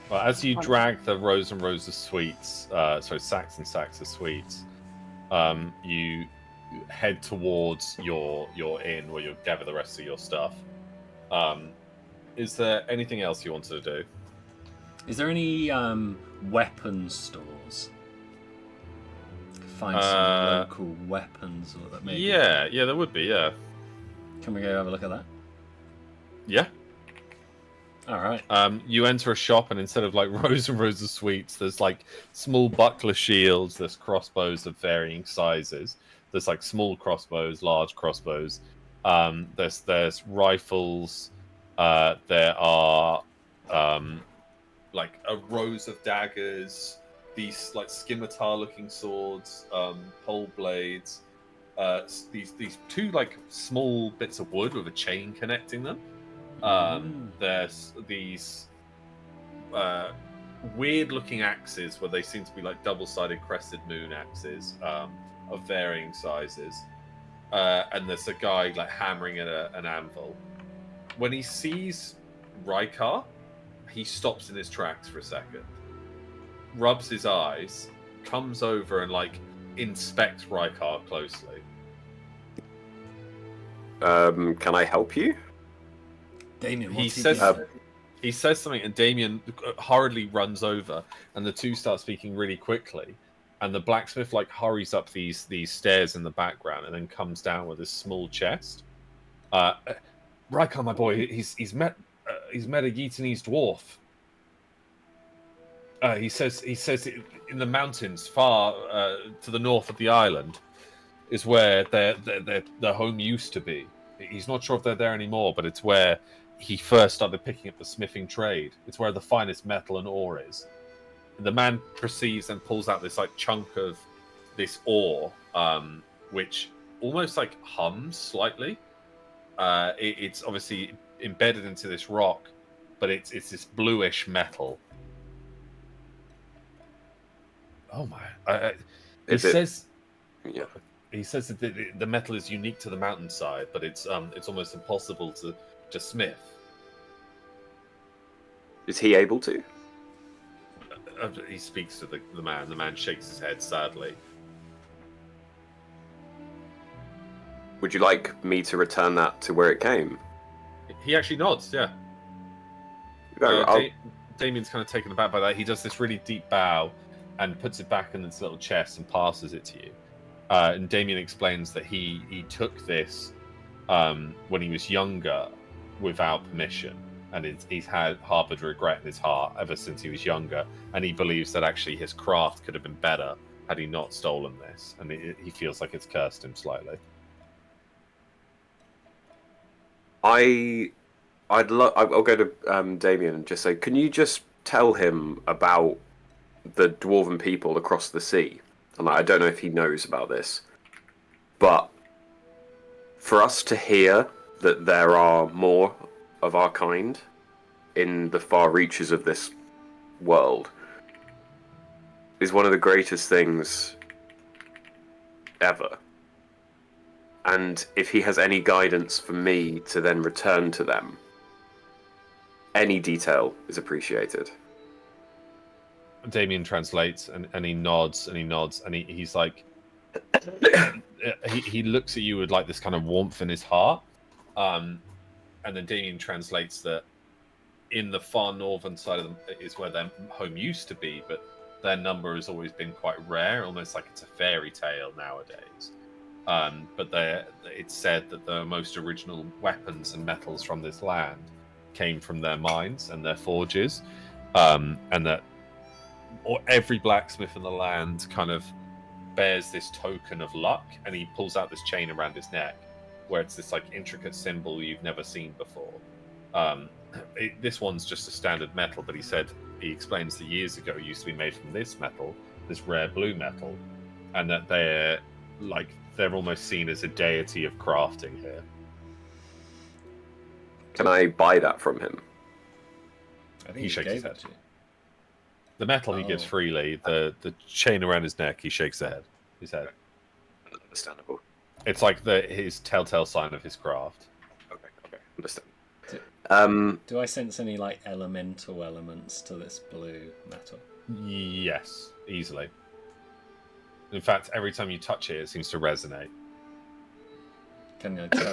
Well, as you drag the rows and rows of sweets, sacks and sacks of sweets, you head towards your inn where you'll gather the rest of your stuff. Is there anything else you wanted to do? Is there any weapon stores? Find some local weapons or that maybe. Yeah, there would be. Yeah. Can we go have a look at that? Yeah. All right. You enter a shop, and instead of like rows and rows of sweets, there's like small buckler shields. There's crossbows of varying sizes. There's like small crossbows, large crossbows. There's rifles. There are like rows of daggers. These like scimitar-looking swords, pole blades. These 2 like small bits of wood with a chain connecting them. There's these weird-looking axes where they seem to be like double-sided crested moon axes of varying sizes, and there's a guy like hammering at an anvil. When he sees Rykar, he stops in his tracks for a second, rubs his eyes, comes over and like inspects Rykar closely. Can I help you? Damien, He what's he says doing? he says something, and Damien hurriedly runs over, and the 2 start speaking really quickly. And the blacksmith like hurries up these stairs in the background, and then comes down with this small chest. Rykar, my boy, he's met a Yitanese dwarf. He says in the mountains far to the north of the island is where their home used to be. He's not sure if they're there anymore, but it's where he first started picking up the smithing trade. It's where the finest metal and ore is. The man perceives and pulls out this like chunk of this ore, which almost like hums slightly. It's obviously embedded into this rock, but it's this bluish metal. Oh my! He says that the metal is unique to the mountainside, but it's almost impossible to smith. Is he able to? He speaks to the man. The man shakes his head sadly. Would you like me to return that to where it came? He actually nods. Yeah. No, Damien's kind of taken aback by that. He does this really deep bow, and puts it back in its little chest and passes it to you. And Damien explains that he took this when he was younger without permission, and he's harbored regret in his heart ever since he was younger, and he believes that actually his craft could have been better had he not stolen this, and he feels like it's cursed him slightly. I'll go to Damien and just say, can you just tell him about the dwarven people across the sea? And I don't know if he knows about this, but for us to hear that there are more of our kind in the far reaches of this world is one of the greatest things ever. And if he has any guidance for me to then return to them, any detail is appreciated. Damien translates and he nods and he nods and he's like, he looks at you with like this kind of warmth in his heart, and then Damien translates that in the far northern side of them is where their home used to be, but their number has always been quite rare, almost like it's a fairy tale nowadays. But it's said that the most original weapons and metals from this land came from their mines and their forges, and that every blacksmith in the land kind of bears this token of luck, and he pulls out this chain around his neck where it's this like intricate symbol you've never seen before. This one's just a standard metal, but he explains that years ago it used to be made from this metal, this rare blue metal, and that they're almost seen as a deity of crafting here. Can I buy that from him? I think He he shakes gave his it head. to you. The metal he gives freely, the chain around his neck, he shakes his head. Understandable. It's like his telltale sign of his craft. Okay, understand. Do I sense any like elemental elements to this blue metal? Yes, easily. In fact, every time you touch it, it seems to resonate. Can I tell?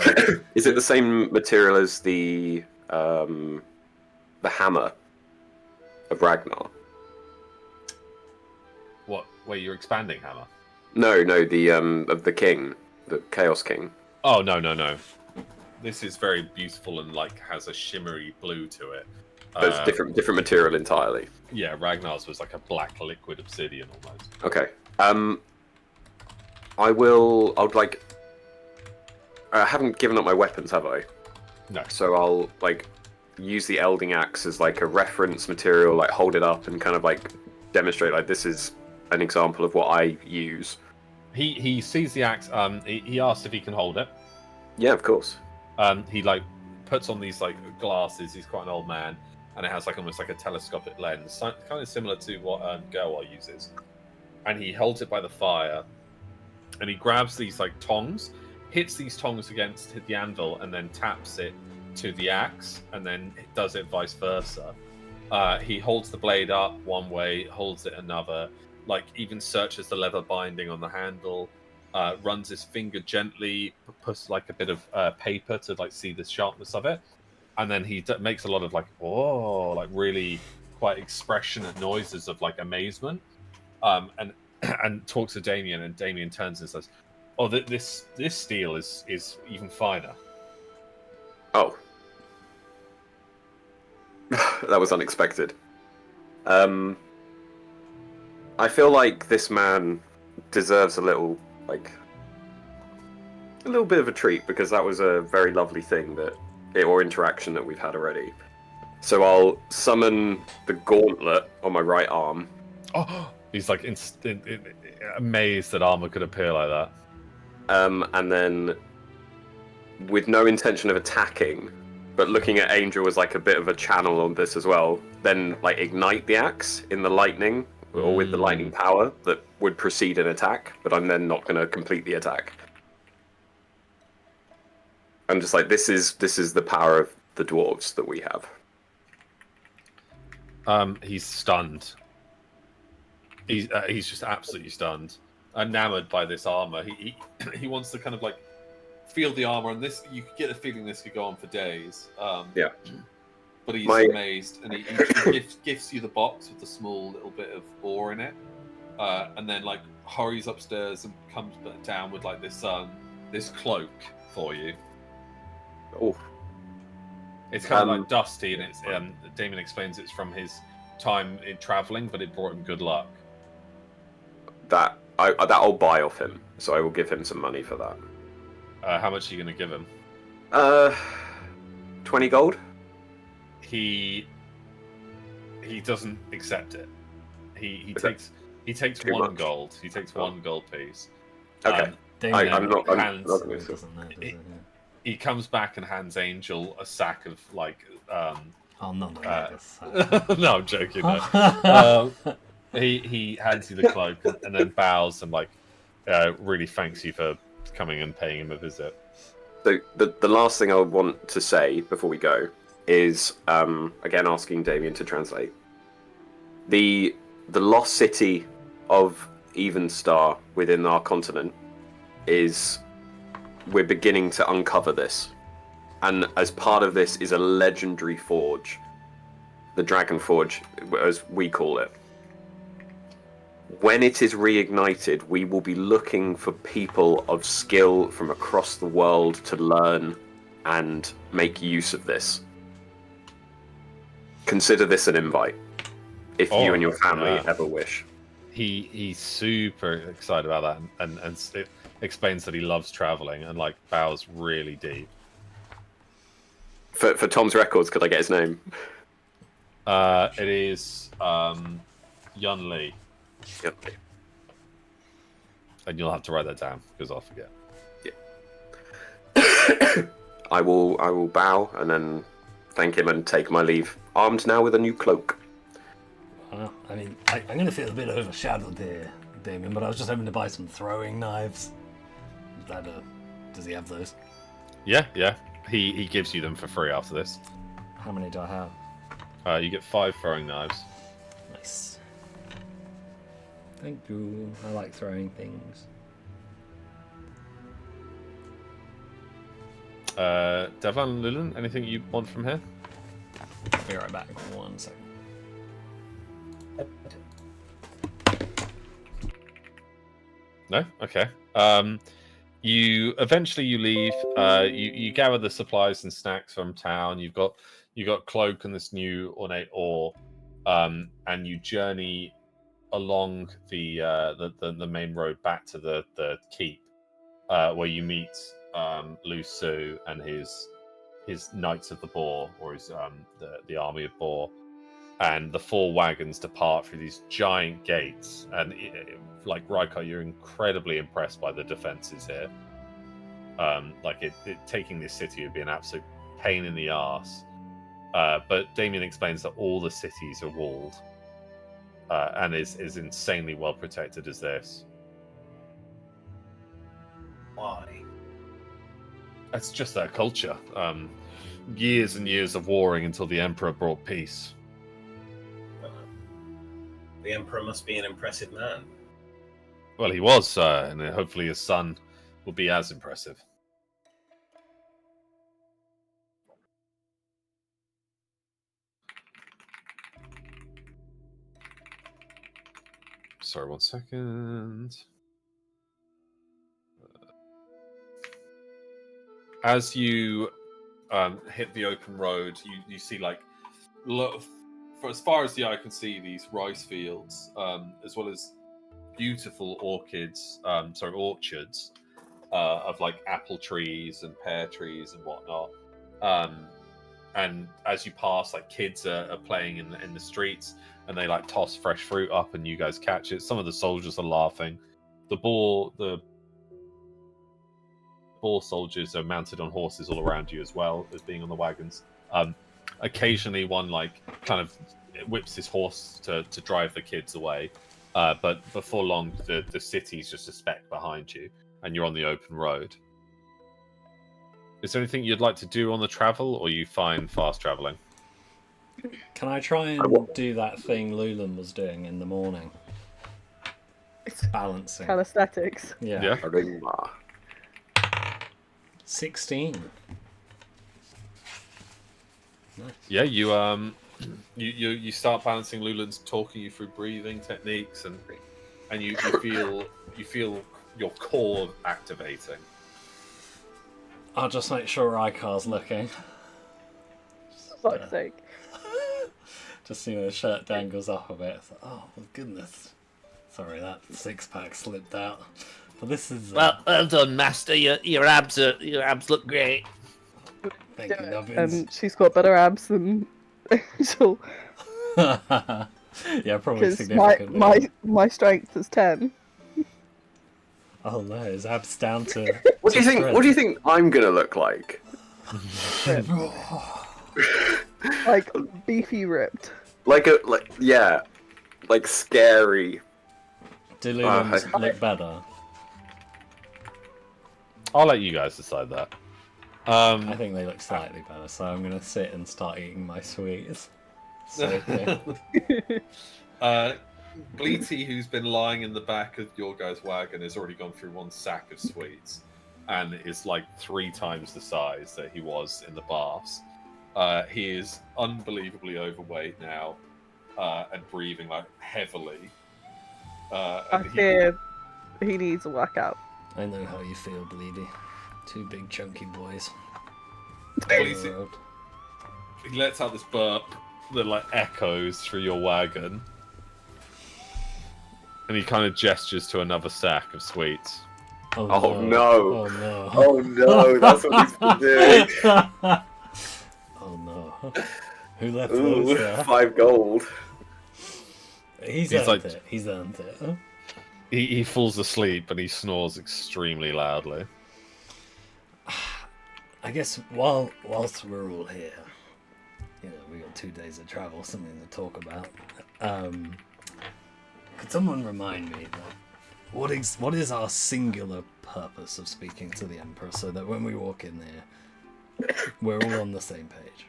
Is it the same material as the hammer of Ragnar? What? Wait, you're expanding hammer? No, the of the king, the Chaos King. Oh no. This is very beautiful and like has a shimmery blue to it. So it's different material entirely. Yeah, Ragnar's was like a black liquid obsidian almost. Okay. I haven't given up my weapons, have I? No. So I'll use the Elding Axe as like a reference material, like hold it up and kind of like demonstrate like this is an example of what I use. He sees the axe. He asks if he can hold it. Yeah, of course. He like puts on these like glasses. He's quite an old man, and it has like almost like a telescopic lens, kind of similar to what Gerwa uses. And he holds it by the fire, and he grabs these like tongs, hits these tongs against the anvil, and then taps it to the axe, and then does it vice versa. He holds the blade up one way, holds it another, like even searches the leather binding on the handle, runs his finger gently, puts like a bit of paper to like see the sharpness of it, and then he makes a lot of like really quite expressionate noises of like amazement, and talks to Damien, and Damien turns and says, "Oh, this steel is even finer." Oh. That was unexpected. I feel like this man deserves a little bit of a treat, because that was a very lovely thing or interaction that we've had already. So I'll summon the gauntlet on my right arm. Oh, he's like amazed that armor could appear like that. And then, with no intention of attacking, but looking at Angel as like a bit of a channel on this as well, then like ignite the axe in the lightning, or with the lightning power that would precede an attack, but I'm then not going to complete the attack. I'm just like, this is the power of the dwarves that we have. He's stunned. He's just absolutely stunned, enamored by this armor. He wants to kind of like feel the armor, and this, you could get the feeling this could go on for days. Yeah. But he's amazed, and he gifts you the box with the small little bit of ore in it. and then like hurries upstairs and comes down with like this cloak for you. Oh, It's kind of like dusty, and it's Damien explains it's from his time in traveling, but it brought him good luck. that I'll buy off him, so I will give him some money for that. How much are you going to give him? 20 gold. He doesn't accept it. He takes too one much? gold. He takes one gold piece. Okay. Damien I'm not gonna doesn't know, does it? He comes back and hands Angel a sack of like. Oh, not No, I'm joking. No. He hands you the cloak and then bows and like really thanks you for coming and paying him a visit. So the last thing I would want to say before we go is again asking Damien to translate. The lost city of Evenstar within our continent is, we're beginning to uncover this, and as part of this is a legendary forge, the Dragon Forge, as we call it. When it is reignited, we will be looking for people of skill from across the world to learn and make use of this. Consider this an invite, if you and your family ever wish. He's super excited about that, and it explains that he loves traveling and like bows really deep. For Tom's records, could I get his name? It is Yun Lee, Yep. and you'll have to write that down because I'll forget. I will bow and then thank him and take my leave, armed now with a new cloak. Well, I mean, I'm going to feel a bit overshadowed here, Damien, but I was just hoping to buy some throwing knives. Does he have those? Yeah. He gives you them for free after this. How many do I have? You get 5 throwing knives. Nice. Thank you. I like throwing things. Devon and Lulan, anything you want from here? I'll be right back. 1 second. No? Okay. You eventually leave. You gather the supplies and snacks from town. You got cloak and this new ornate ore, and you journey along the main road back to the keep, where you meet Lu Su and his Knights of the Boar, or his the army of Boar, and the 4 wagons depart through these giant gates. And like Raikar, you're incredibly impressed by the defenses here. Taking this city would be an absolute pain in the arse. But Damien explains that all the cities are walled, and is insanely well protected as this. Why? That's just their culture. Years and years of warring until the Emperor brought peace. The Emperor must be an impressive man. Well, he was, and hopefully his son will be as impressive. Sorry, 1 second. As you hit the open road, you see like for as far as the eye can see, these rice fields, as well as beautiful orchids, orchards of like apple trees and pear trees and whatnot. And as you pass, like kids are playing in the streets, and they like toss fresh fruit up, and you guys catch it. Some of the soldiers are laughing. The boar soldiers are mounted on horses all around you, as well as being on the wagons. Occasionally, one like kind of whips his horse to drive the kids away. But before long, the city's just a speck behind you, and you're on the open road. Is there anything you'd like to do on the travel, or you find fast traveling? Can I try and do that thing Lulan was doing in the morning? Balancing. Calisthenics. Yeah. 16. Nice. Yeah, you start balancing. Lulan's talking you through breathing techniques, and and you feel your core activating. I'll just make sure Icar's looking. For fuck's sake. Just seeing the shirt dangles up a bit. It's like, oh my goodness. Sorry, that 6-pack slipped out. But this is Well done, Master. Your abs look great. thank you, Nubbins. And she's got better abs than Angel. Yeah, probably Because significantly. my strength is 10. Oh no, his abs down to. What do you to think? thread. What do you think I'm gonna look like? Like, beefy ripped. Like scary. Do Lulans look better? I'll let you guys decide that. I think they look slightly better, so I'm gonna sit and start eating my sweets. So, yeah. Bleaty, who's been lying in the back of your guys' wagon, has already gone through one sack of sweets, and is like 3 times the size that he was in the baths. He is unbelievably overweight now, and breathing like heavily. I fear he needs a workout. I know how you feel, Bleedy. 2 big chunky boys. Bleaty, Road. he lets out this burp. That like echoes through your wagon, and he kind of gestures to another sack of sweets. Oh no! no! Oh no! Oh no! That's what he's been doing. Oh no! Who left Ooh, those there? 5 gold. He's He's earned like- it. He's earned it. Huh? He falls asleep and he snores extremely loudly. I guess whilst we're all here, you know, we got 2 days of travel, something to talk about. Could someone remind me, like, what is our singular purpose of speaking to the Emperor, so that when we walk in there, we're all on the same page?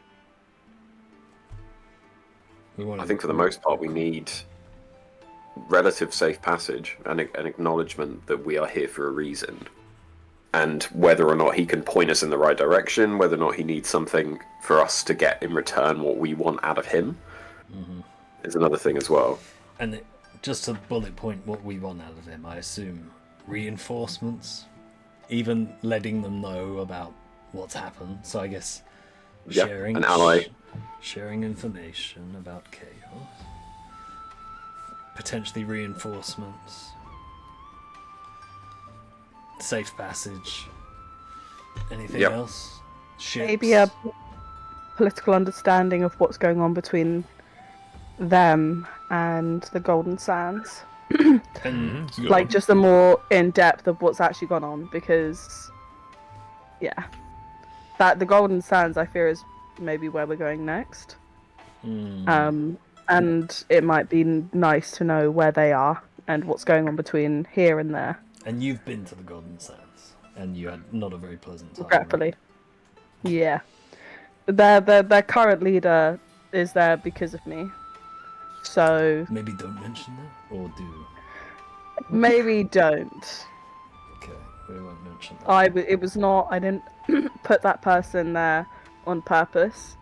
I think for the most part we need relative safe passage and an acknowledgement that we are here for a reason. And whether or not he can point us in the right direction, whether or not he needs something for us to get in return what we want out of him, is another thing as well. And just to bullet point what we want out of him, I assume reinforcements, even letting them know about what's happened. So I guess Yeah, sharing an ally. sharing information about chaos, potentially reinforcements, safe passage. Anything Yep. else? Ships? Maybe a political understanding of what's going on between them and the Golden Sands. And Like, just a more in-depth of what's actually gone on, because that the Golden Sands, I fear, is maybe where we're going next. And it might be nice to know where they are and what's going on between here and there. And you've been to the Golden Sands, and you had not a very pleasant time. Regretfully. Yeah. Their current leader is there because of me. So Right? Maybe don't mention that, or do. maybe don't. Okay, we won't mention that. It was not. I didn't put that person there on purpose.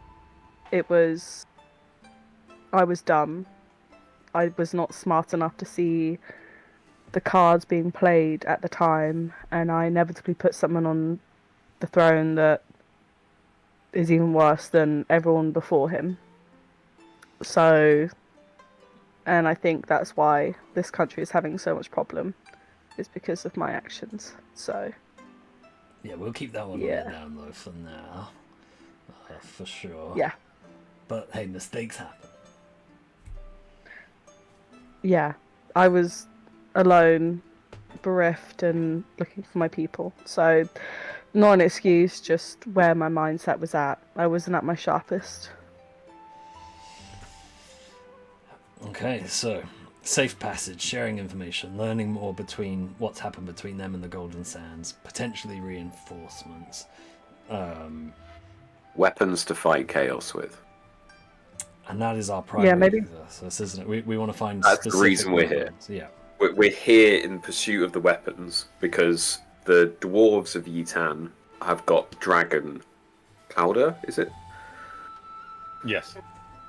It was. I was dumb. I was not smart enough to see the cards being played at the time, and I inevitably put someone on the throne that is even worse than everyone before him. So, and I think that's why this country is having so much problem, is because of my actions. So, Yeah, we'll keep that one on the down low for now, for sure. yeah. But hey, mistakes happen. Yeah, I was alone, bereft, and looking for my people. So, not an excuse, just where my mindset was at. I wasn't at my sharpest. Okay, so safe passage, sharing information, learning more between what's happened between them and the Golden Sands, potentially reinforcements, Weapons to fight chaos with. and that is our primary maybe. exercise, isn't it? We want to find That's the specific reason we're here. weapons. Yeah. We're here in pursuit of the weapons because the dwarves of Yitan have got dragon powder, is it? Yes.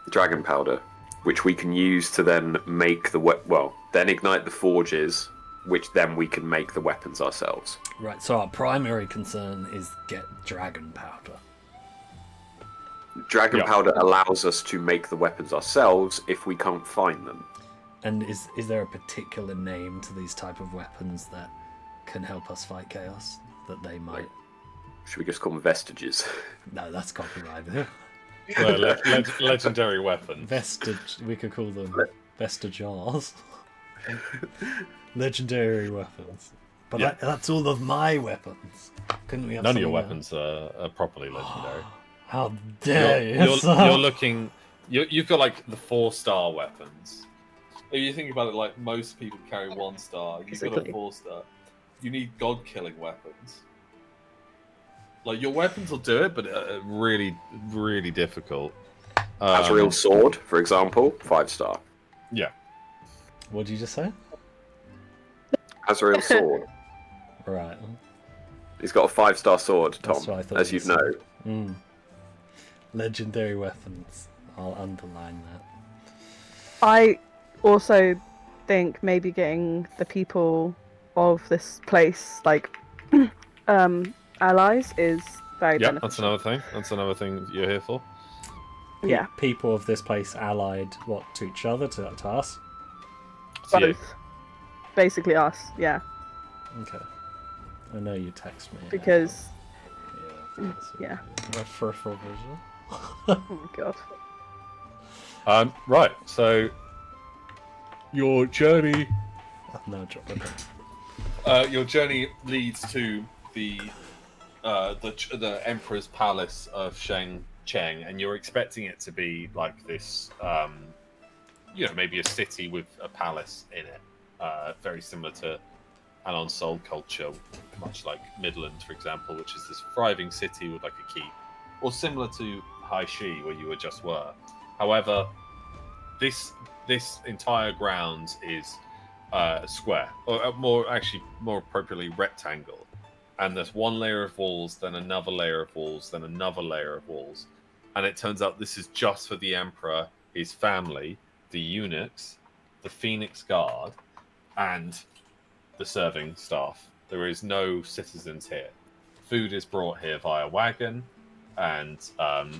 Dragon powder. which we can use to then make then ignite the forges, which then we can make the weapons ourselves. Right, so our primary concern is get dragon powder. Dragon powder allows us to make the weapons ourselves if we can't find them. And is there a particular name to these type of weapons that can help us fight chaos? That they might... Should we just call them vestiges? No, that's copyrighted. Legendary weapons. Vestige, we could call them vestigials. Legendary weapons. But that's all of my weapons. Couldn't we have None of your something weapons are properly legendary. How dare you? You're looking. You've got like the 4-star weapons. If you think about it, like most people carry 1 star, you've got a Exactly. 4-star. You need god-killing weapons. Like your weapons will do it, but Really, really difficult. Azrael sword, for example, 5-star. Yeah. What did you just say? Azrael sword. Right. He's got a 5-star sword, Tom, That's what I thought as you you said. know. Legendary weapons. I'll underline that. I also think maybe getting the people of this place, like, allies is very Yeah, beneficial. that's another thing. That's another thing you're here for. Yeah, People of this place allied to each other, to us? So, yeah, both. Basically us, yeah. Okay. I know you text me. Because, Yeah. yeah. For vision. Oh my god. right. So your journey. No, drop it. your journey leads to the Emperor's Palace of Cheng, and you're expecting it to be like this, maybe a city with a palace in it, very similar to Anonsol culture, much like Midland, for example, which is this thriving city with like a keep, or similar to Haishi, where you just were. However, this entire ground is square, or more appropriately rectangle, and there's one layer of walls, then another layer of walls, then another layer of walls, and it turns out this is just for the Emperor, his family, the eunuchs, the Phoenix Guard, and the serving staff. There is no citizens here. Food is brought here via wagon, and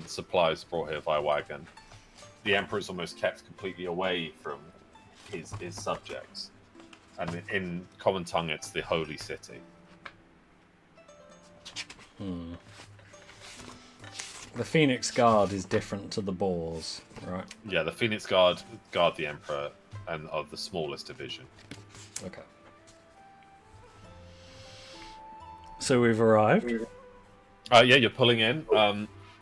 supplies brought here via wagon. The Emperor is almost kept completely away from his subjects, and in common tongue, it's the holy city. The Phoenix Guard is different to the Boars, right? Yeah, the Phoenix guard the Emperor, and of the smallest division. Okay. So we've arrived. Yeah, you're pulling in.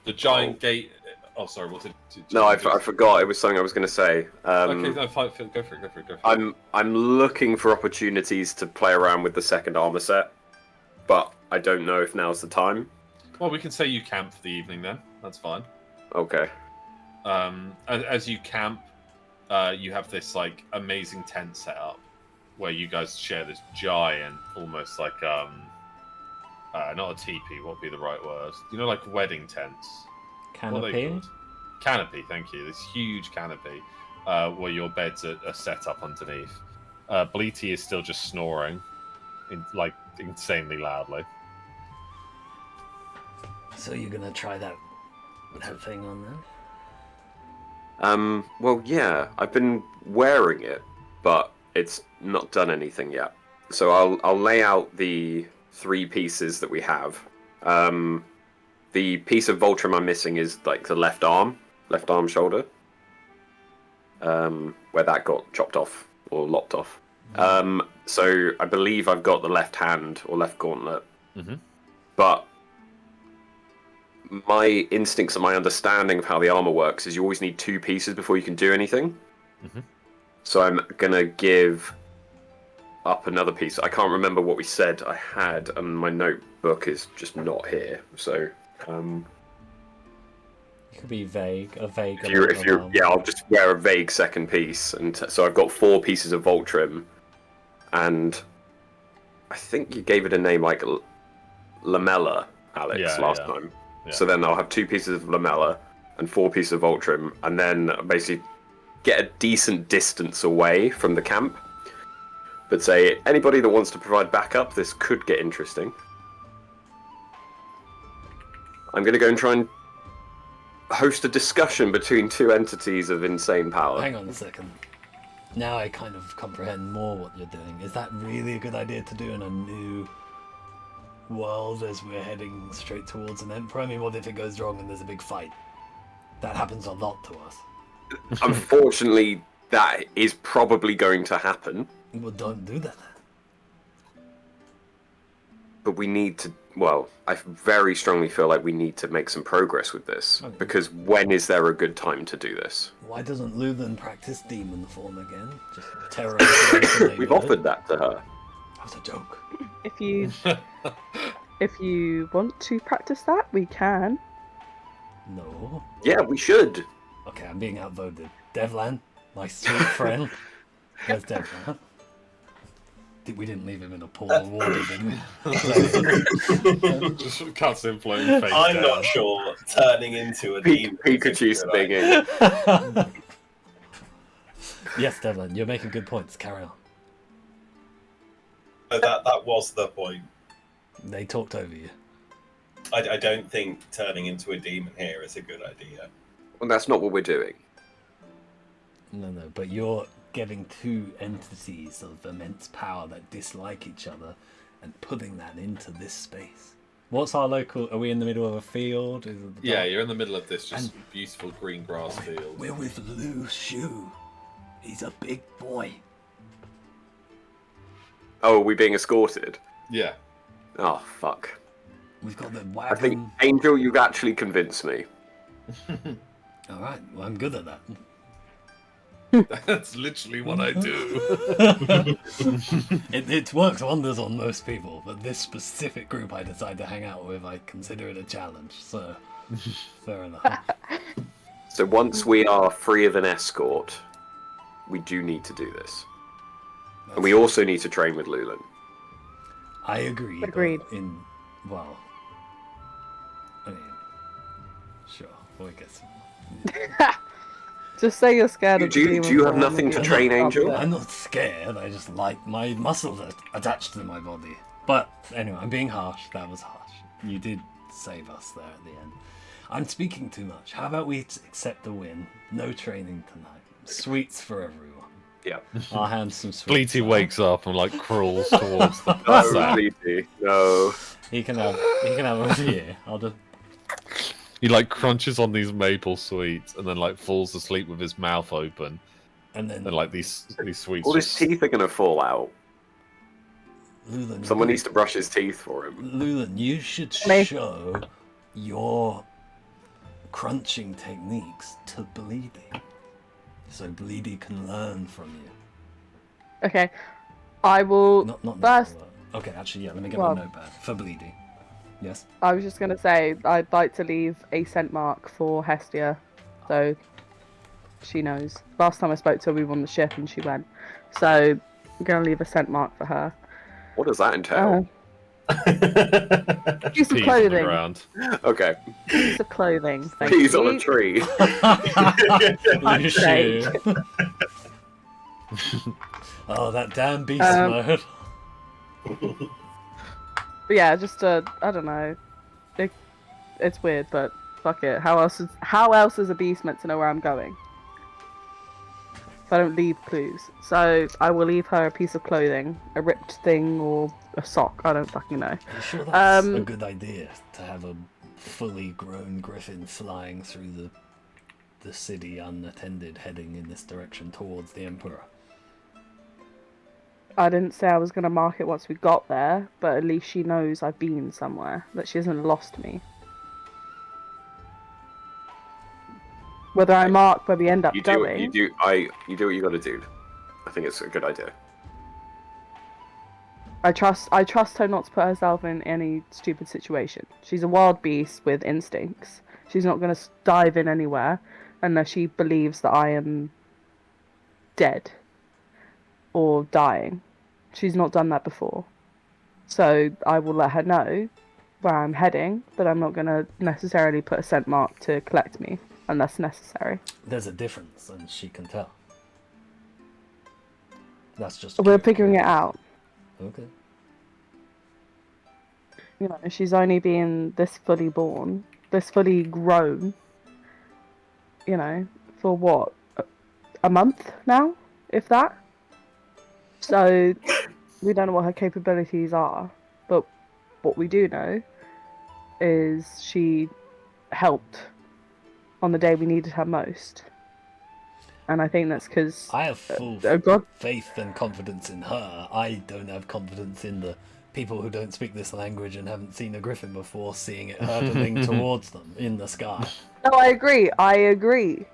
The giant gate. Oh, sorry. What did No, I forgot. It was something I was going to say. Okay, no, fine, go for it. I'm looking for opportunities to play around with the second armor set, but I don't know if now's the time. Well, we can say you camp for the evening then. That's fine. Okay. As you camp, you have this like amazing tent set up where you guys share this giant, almost like not a teepee. What would be the right word? You know, like wedding tents. What are they Canopy? called? Canopy. Thank you. This huge canopy where your beds are set up underneath. Bleety is still just snoring, insanely loudly. So you're gonna try that thing on then? Well, yeah, I've been wearing it, but it's not done anything yet. So I'll lay out the 3 pieces that we have. The piece of Voltrum I'm missing is like the left arm shoulder, where that got chopped off or lopped off. So I believe I've got the left hand or left gauntlet, but my instincts and my understanding of how the armor works is you always need 2 pieces before you can do anything. So I'm gonna give up another piece. I can't remember what we said I had, and my notebook is just not here. So You could be vague. A vague. I'll just wear a vague second piece, and so I've got 4 pieces of Voltrim, and I think you gave it a name like Lamella, Alex, last time. Yeah. So then I'll have 2 pieces of Lamella and 4 pieces of Voltrim, and then basically get a decent distance away from the camp. But say, anybody that wants to provide backup, this could get interesting. I'm going to go and try and host a discussion between two entities of insane power. Hang on a second. Now I kind of comprehend more what you're doing. Is that really a good idea to do in a new world as we're heading straight towards an emperor? I mean, what if it goes wrong and there's a big fight? That happens a lot to us. Unfortunately, that is probably going to happen. Well, don't do that. But we need to, well, I very strongly feel like we need to make some progress with this. Okay. Because when is there a good time to do this? Why doesn't Luthen practice demon form again? Just terrorize the neighborhood? We've offered that to her. That was a joke. If you want to practice that, we can. No. Yeah, we should. Okay, I'm being outvoted. Devlan, my sweet friend. Where's Devlan? We didn't leave him in a pool of water, did we? Just cuts him floating face I'm down. not sure turning into a demon. Pikachu is a good idea. stinging. Yes, Devlin, you're making good points. Carry on. But that was the point. They talked over you. I don't think turning into a demon here is a good idea. Well, that's not what we're doing. No, but you're getting two entities of immense power that dislike each other and putting that into this space. What's our local... Are we in the middle of a field? Is it the Yeah, dark- you're in the middle of this just beautiful green grass field. We're with Lu Shu. He's a big boy. Oh, are we being escorted? Yeah. Oh, fuck. We've got the I wagon. think, Angel, you've actually convinced me. Alright, well, I'm good at that. That's literally what I do. It works wonders on most people, but this specific group I decide to hang out with, I consider it a challenge, so fair enough. So once we are free of an escort, we do need to do this. And we also need to train with Lulan. I agree. but Agreed. Well, I mean, sure, we'll get some. Just say you're scared of Do you- the do you have demon form nothing and to be train up Angel? there. I'm not scared, I just like my muscles are attached to my body. But anyway, I'm being harsh. That was harsh. You did save us there at the end. I'm speaking too much. How about we accept the win? No training tonight. Sweets for everyone. Yeah. I'll hand some sweets. Bleety out. wakes up and like crawls towards the No, sack. Bleedy, no. He can have a here. I'll just He like crunches on these maple sweets and then like falls asleep with his mouth open. and then And like these sweets. All his just- teeth are going to fall out. Lulan. Someone needs to brush his teeth for him. Lulan, you should Me. show your crunching techniques to Bleedy, so Bleedy can learn from you. Okay, I will. Not First- Okay, actually, yeah. Let me get Well- my notepad for Bleedy. Yes. I was just gonna say I'd like to leave a scent mark for Hestia, so she knows. Last time I spoke to her, we were on the ship and she went. So I'm gonna leave a scent mark for her. What does that entail? Piece of peas on the clothing. ground. Okay. Piece of clothing. Thank Peas you. on a tree. You sake. should. Oh, that damn beast Um, mode. But yeah, just I don't know. It's weird, but fuck it. How else is a beast meant to know where I'm going? If I don't leave clues. So I will leave her a piece of clothing, a ripped thing or a sock. I don't fucking know. Are you sure that's a Um, good idea to have a fully grown griffin flying through the city unattended, heading in this direction towards the Emperor? I didn't say I was gonna mark it once we got there, but at least she knows I've been somewhere. That she hasn't lost me. Whether I mark where we end up You do, going. you do what you got to do. I think it's a good idea. I trust her not to put herself in any stupid situation. She's a wild beast with instincts. She's not going to dive in anywhere unless she believes that I am dead or dying. She's not done that before. So I will let her know where I'm heading, but I'm not going to necessarily put a scent mark to collect me. unless necessary. There's a difference, and she can tell. That's just. We're figuring it out. Okay. You know, she's only been this fully born, this fully grown. You know, for what, a month now, if that. So we don't know what her capabilities are, but what we do know is she helped on the day we needed her most. And I think that's because I have full faith and confidence in her. I don't have confidence in the people who don't speak this language and haven't seen a griffin before, seeing it hurtling towards them in the sky. No, I agree.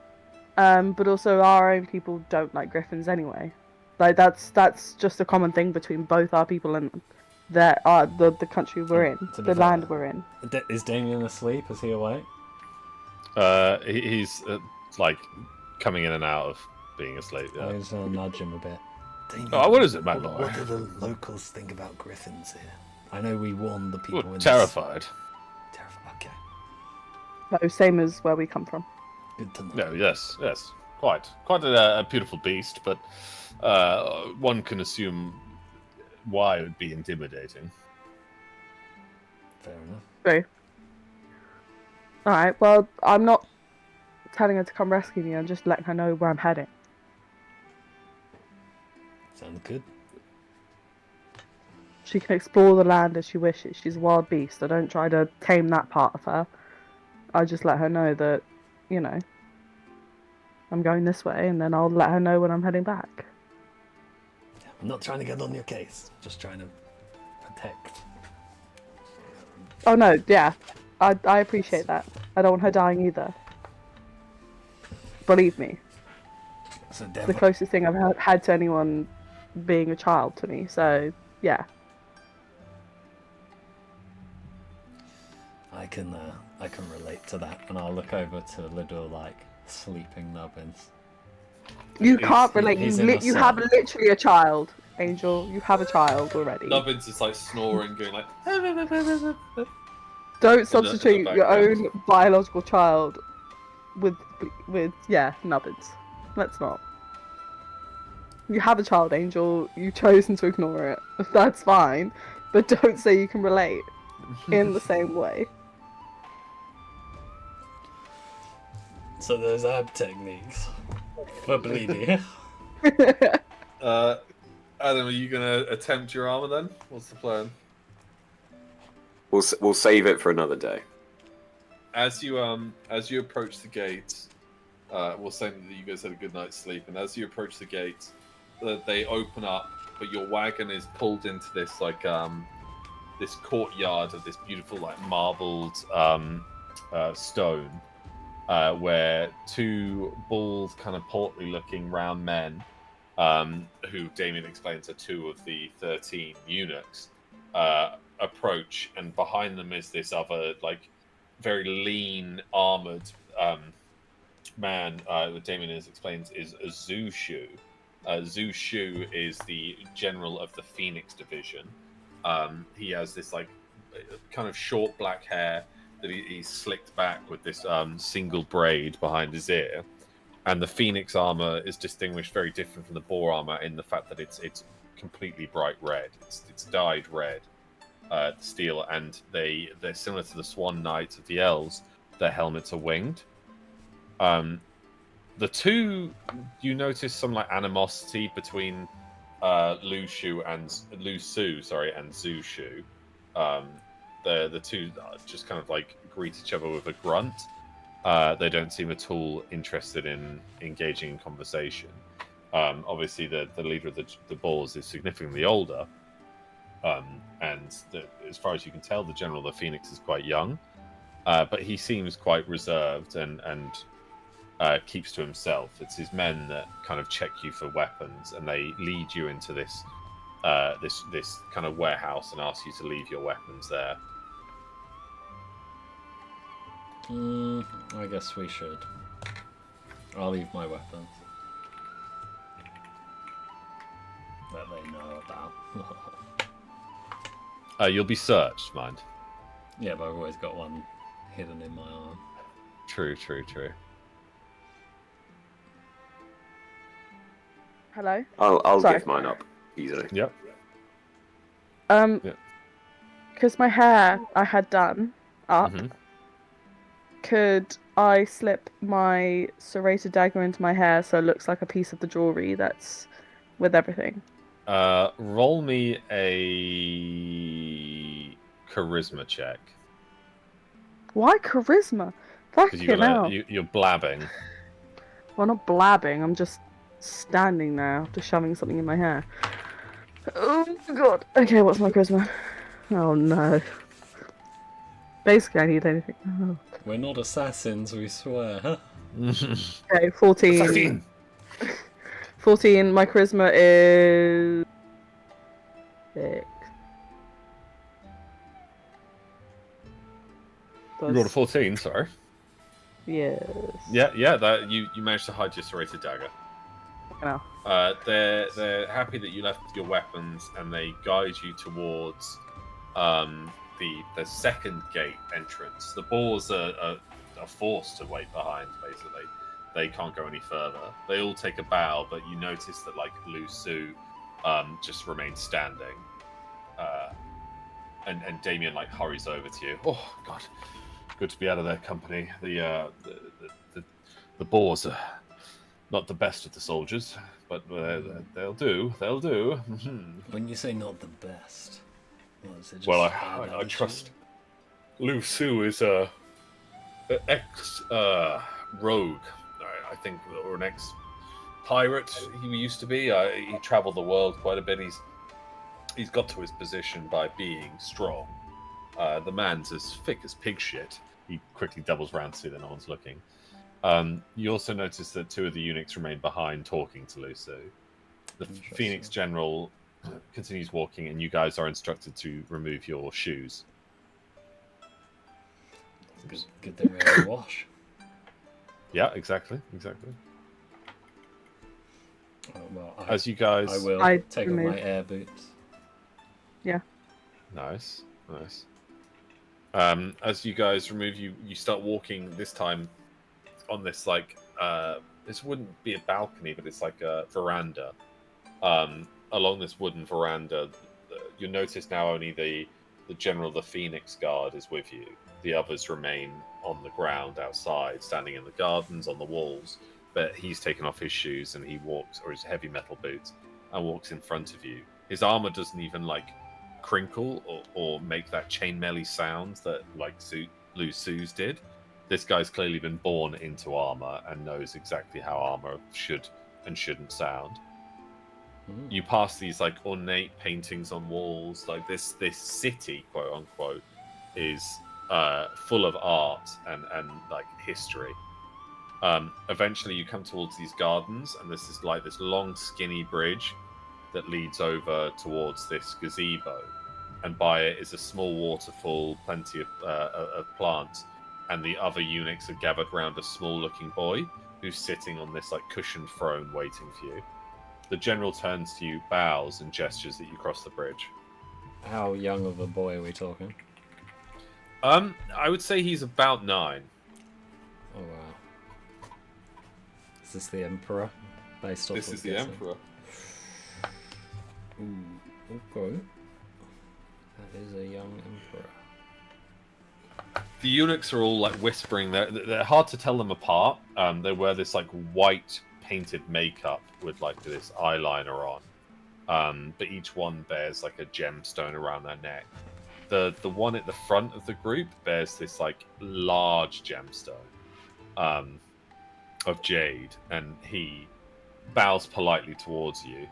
But also our own people don't like griffins anyway. Like that's just a common thing between both our people and the country we're in, the land we're in. Is Damien asleep? Is he awake? He's like coming in and out of being asleep. Yeah. I'm just gonna nudge him a bit. Damien, Oh, what is it, mate? What do the locals think about griffins here? I know we warned the people. Well, in terrified. Terrified. Okay. No, same as where we come from. Good to know. No, yes, quite a beautiful beast, but one can assume why it would be intimidating. Fair enough. True. Alright, well, I'm not telling her to come rescue me, I'm just letting her know where I'm heading. Sounds good. She can explore the land as she wishes. She's a wild beast. I don't try to tame that part of her. I just let her know that, you know, I'm going this way, and then I'll let her know when I'm heading back. I'm not trying to get on your case. Just trying to protect. Oh no, yeah. I appreciate that. I don't want her dying either. Believe me. So It's the closest thing I've had to anyone being a child to me, so yeah. I can relate to that, and I'll look over to Liddell like sleeping Nubbins. You can't relate. he's You have literally a child, Angel. You have a child already. Nubbins is like snoring, going like. Don't substitute your background. own biological child with Nubbins. Let's not. You have a child, Angel. You've chosen to ignore it. That's fine, but don't say you can relate in the same way. So those ab techniques for bleeding. Adam, are you gonna attempt your armor then? What's the plan? We'll save it for another day. As you approach the gate, we'll say that you guys had a good night's sleep, and as you approach the gate, they open up, but your wagon is pulled into this like this courtyard of this beautiful like marbled stone, where two bald, kind of portly-looking round men, who Damien explains are two of the 13 eunuchs, approach, and behind them is this other like very lean, armored man. That Damien explains is a Zushu. Zushu is the general of the Phoenix division. He has this like kind of short black hair that he's slicked back with this single braid behind his ear, and the Phoenix armor is distinguished very different from the boar armor in the fact that it's completely bright red. It's dyed red, the steel, and they're similar to the Swan Knights of the Elves. Their helmets are winged. The two, you notice some like animosity between Lu-Su and Zushu. The two just kind of like greet each other with a grunt. They don't seem at all interested in engaging in conversation. Obviously, the leader of the Boars is significantly older, and as far as you can tell, the general of the Phoenix is quite young, but he seems quite reserved and keeps to himself. It's his men that kind of check you for weapons, and they lead you into this this kind of warehouse and ask you to leave your weapons there. I guess we should. I'll leave my weapons. That they know about. You'll be searched, mind. Yeah, but I've always got one hidden in my arm. True. Hello. I'll Sorry. give mine up easily. Yep. Yeah. Because my hair I had done up. Mhm. Could I slip my serrated dagger into my hair so it looks like a piece of the jewelry that's with everything? Roll me a charisma check Why charisma? because Fucking hell. you're blabbing. Well, not blabbing. I'm just standing there after shoving something in my hair. Oh god. Okay, what's my charisma? Oh no. Basically, I need anything. Oh. We're not assassins, we swear. Okay, 14. Assassin! 14. My charisma is 6. You rolled a 14, sorry. Yes. Yeah, that you managed to hide your serrated dagger. No. They're happy that you left your weapons, and they guide you towards the second gate entrance. The Boars are forced to wait behind. Basically, they can't go any further. They all take a bow, but you notice that like Lu Su just remains standing, and Damien like hurries over to you. Oh God, good to be out of their company. The Boars are not the best of the soldiers, but they'll do. They'll do. When you say not the best, what is it? Just Well, bad I attitude? trust Lu Su is a ex rogue, I think, or an ex pirate. He used to be. He travelled the world quite a bit. He's got to his position by being strong. The man's as thick as pig shit. He quickly doubles round to see that no one's looking. You also notice that 2 of the eunuchs remain behind talking to Lu Su. The Phoenix General continues walking, and you guys are instructed to remove your shoes. Good thing we have a wash. Yeah, exactly. Oh, well, As you guys... I will I take off remove- my air boots. Nice. As you guys remove, you start walking this time on this like this wouldn't be a balcony, but it's like a veranda. Along this wooden veranda, you notice now only the general of the Phoenix Guard is with you. The others remain on the ground outside, standing in the gardens, on the walls. But he's taken off his shoes and he walks, or his heavy metal boots, and walks in front of you. His armor doesn't even like crinkle or make that chainmail sound that like Lu Su's did. This guy's clearly been born into armor and knows exactly how armor should and shouldn't sound. You pass these like ornate paintings on walls. Like this city, quote unquote, is full of art and like history. Eventually, you come towards these gardens, and this is like this long, skinny bridge that leads over towards this gazebo, and by it is a small waterfall, plenty of plants, and the other eunuchs are gathered around a small-looking boy who's sitting on this like cushioned throne, waiting for you. The general turns to you, bows, and gestures that you cross the bridge. How young of a boy are we talking? I would say he's about 9. Oh wow. Is this the Emperor? Based off This of is the guessing? Emperor. Ooh, okay. That is a young Emperor. The eunuchs are all like whispering. They're hard to tell them apart. They wear this like white painted makeup with like this eyeliner on. But each one bears like a gemstone around their neck. The one at the front of the group bears this like large gemstone of jade, and he bows politely towards you.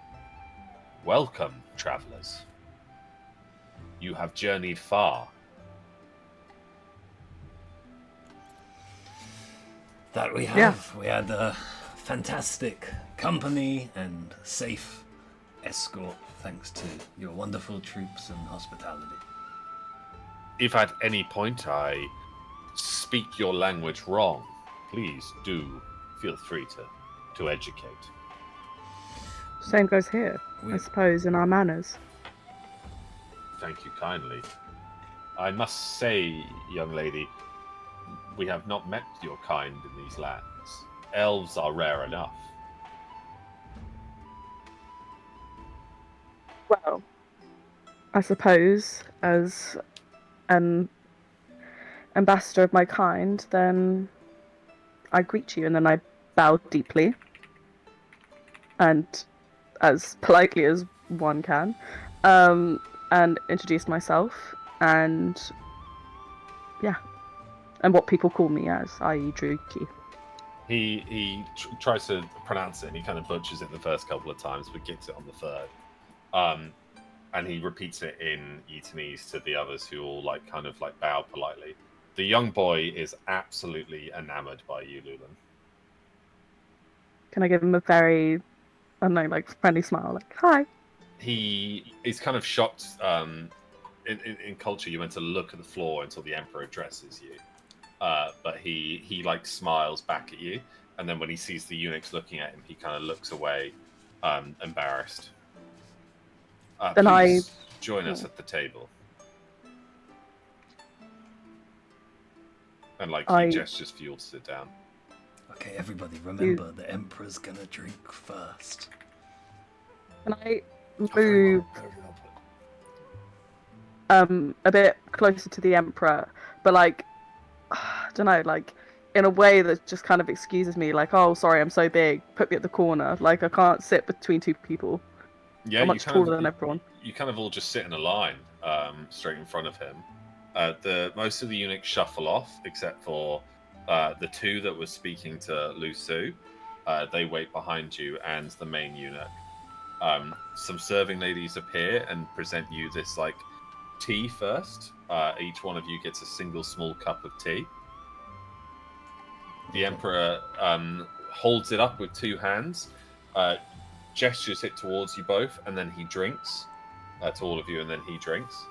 Welcome, travelers. You have journeyed far. That we have. Yeah. We had a fantastic company and safe escort thanks to your wonderful troops and hospitality. If at any point I speak your language wrong, please do feel free to educate. Same goes here, I suppose, in our manners. Thank you kindly. I must say, young lady, we have not met your kind in these lands. Elves are rare enough. Well, I suppose as an ambassador of my kind, then I greet you and then I bow deeply and as politely as one can, and introduce myself and yeah, and what people call me as, i.e. Druki. Tries to pronounce it, and he kind of butchers it the first couple of times, but gets it on the third. And he repeats it in Yitanese to the others, who all kind of bow politely. The young boy is absolutely enamored by you, Lulan. Can I give him a very, I don't know, friendly smile, hi? He is kind of shocked. In culture, you're meant to look at the floor until the Emperor addresses you. But he smiles back at you, and then when he sees the eunuchs looking at him, he kind of looks away, embarrassed. Then please join us at the table. And he gestures for you all to sit down. Okay, everybody, remember the Emperor's gonna drink first. Can I move a bit closer to the Emperor, but I don't know, in a way that just kind of excuses me, oh, sorry, I'm so big, put me at the corner, I can't sit between two people. Yeah, I'm much taller than everyone. You kind of all just sit in a line, straight in front of him. Most of the eunuchs shuffle off, except for the two that were speaking to Lu Su. They wait behind you, and the main eunuch. Some serving ladies appear and present you this tea first. Each one of you gets a single small cup of tea. The Emperor holds it up with two hands, gestures it towards you both, and then he drinks to all of you, and then he drinks.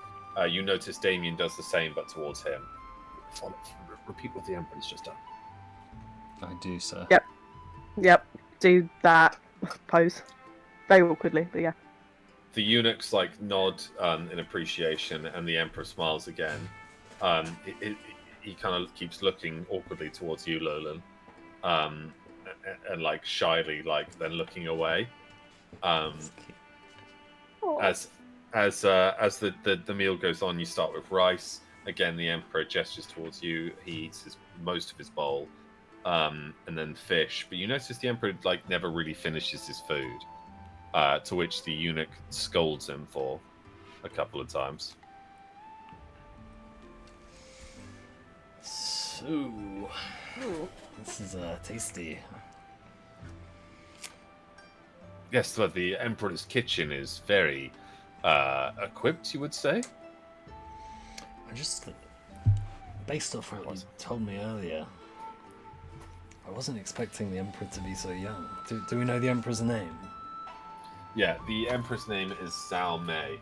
You notice Damien does the same, but towards him. Repeat what the Emperor's just done. I do, sir. Yep. Do that pose. Very awkwardly, but yeah. The eunuchs nod in appreciation, and the Emperor smiles again. He kind of keeps looking awkwardly towards you, Lolan, and shyly, then looking away. As the meal goes on, you start with rice. Again, the Emperor gestures towards you. He eats most of his bowl, and then fish. But you notice the Emperor never really finishes his food. To which the eunuch scolds him for a couple of times. So, this is tasty. Yes, but the Emperor's kitchen is very equipped, you would say? I just, based off what you told me earlier, I wasn't expecting the Emperor to be so young. Do we know the Emperor's name? Yeah, the Emperor's name is Zhao Mei.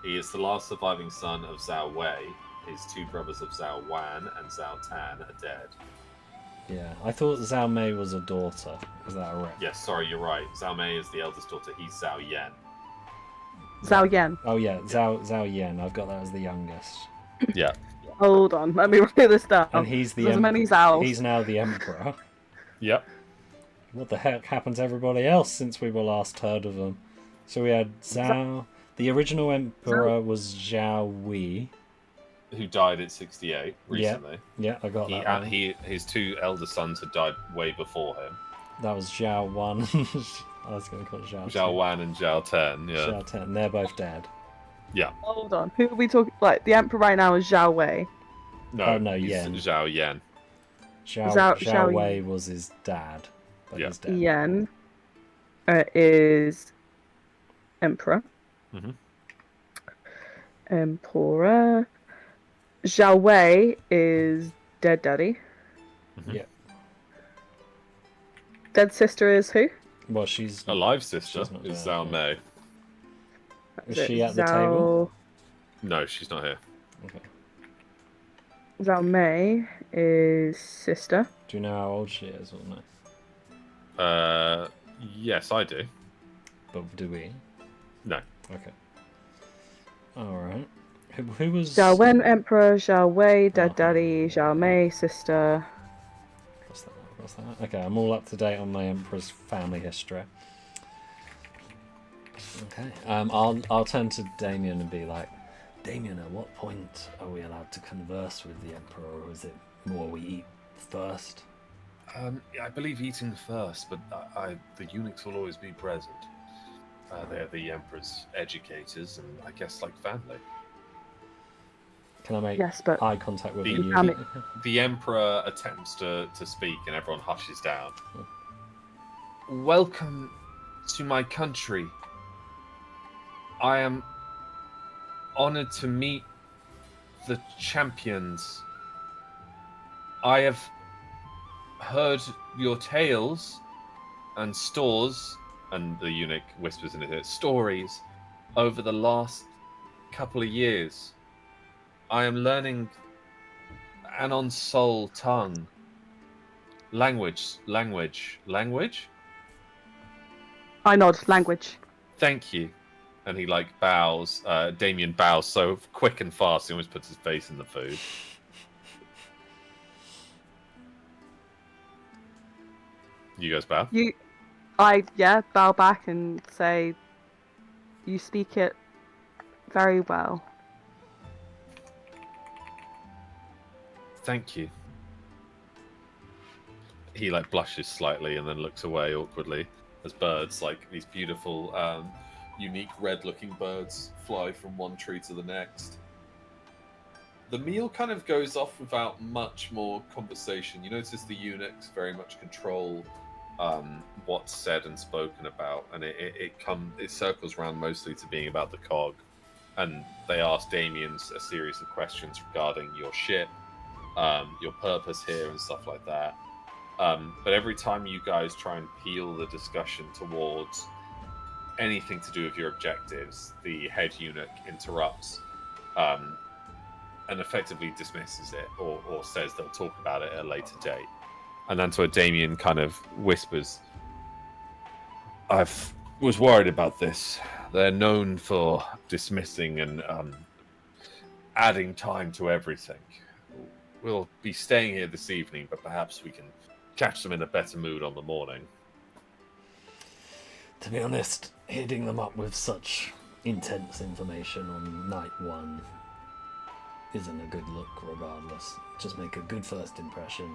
He is the last surviving son of Zhao Wei. His two brothers of Zhao Wan and Zhao Tan are dead. Yeah, I thought Zhao Mei was a daughter. Is that right? Yes, sorry, you're right. Zhao Mei is the eldest daughter. He's Zhao Yan. Zhao Yan. Oh yeah, Zhao Yan. I've got that as the youngest. Yeah. Hold on, let me write this down. And he's the There's many Zhaos. He's now the Emperor. Yep. What the heck happened to everybody else since we were last heard of them? So we had Zhao. The original Emperor was Zhao Wei, who died at 68 recently. Yeah, I got that. And his two elder sons had died way before him. That was Zhao Wan. I was going to call it Zhao Wan and Zhao Ten. Yeah. Zhao Ten. They're both dead. Yeah. Hold on, who are we talking? The Emperor right now is Zhao Wei. No, he's Yan. Zhao Yan. Zhao Wei was his dad. But he's dead. Yan is Emperor. Mm-hmm. Emperor. Zhao Wei is dead daddy. Mm-hmm. Yeah. Dead sister is who? Well, she's alive sister she's not is there, Zhao Mei. Is she at the table? No, she's not here. Okay. Zhao Mei is sister. Do you know how old she is or no? Yes, I do. But do we? No. Okay. Alright. Who was... Zhao Wen, Emperor, Zhao Wei, dead daddy, Zhao Mei, sister. What's that? Okay, I'm all up to date on my Emperor's family history. Okay. I'll turn to Damien and be like, Damien, at what point are we allowed to converse with the Emperor, or is it more we eat first? I believe eating first, but the eunuchs will always be present. They're the Emperor's educators, and I guess like family. Can I make Yes, but eye contact with The- the Damn eunuch? it. The Emperor attempts to speak, and everyone hushes down. Welcome to my country. I am honored to meet the champions. I have heard your tales and stores, and the eunuch whispers in his ear, stories over the last couple of years. I am learning Anonsol tongue. Language. I nod. Language. Thank you. And he like bows. Damien bows so quick and fast he almost puts his face in the food. You guys bow? I bow back and say, you speak it very well. Thank you. He like blushes slightly and then looks away awkwardly as birds, like these beautiful, Unique red-looking birds fly from one tree to the next. The meal kind of goes off without much more conversation. You notice the eunuchs very much control what's said and spoken about, and it circles around mostly to being about the cog. And they ask Damien a series of questions regarding your ship, your purpose here, and stuff like that. But every time you guys try and peel the discussion towards anything to do with your objectives, the head eunuch interrupts and effectively dismisses it, or says they'll talk about it at a later date. And then to a Damien kind of whispers, I was worried about this. They're known for dismissing and adding time to everything. We'll be staying here this evening, but perhaps we can catch them in a better mood on the morning. To be honest, hitting them up with such intense information on night one isn't a good look regardless. Just make a good first impression,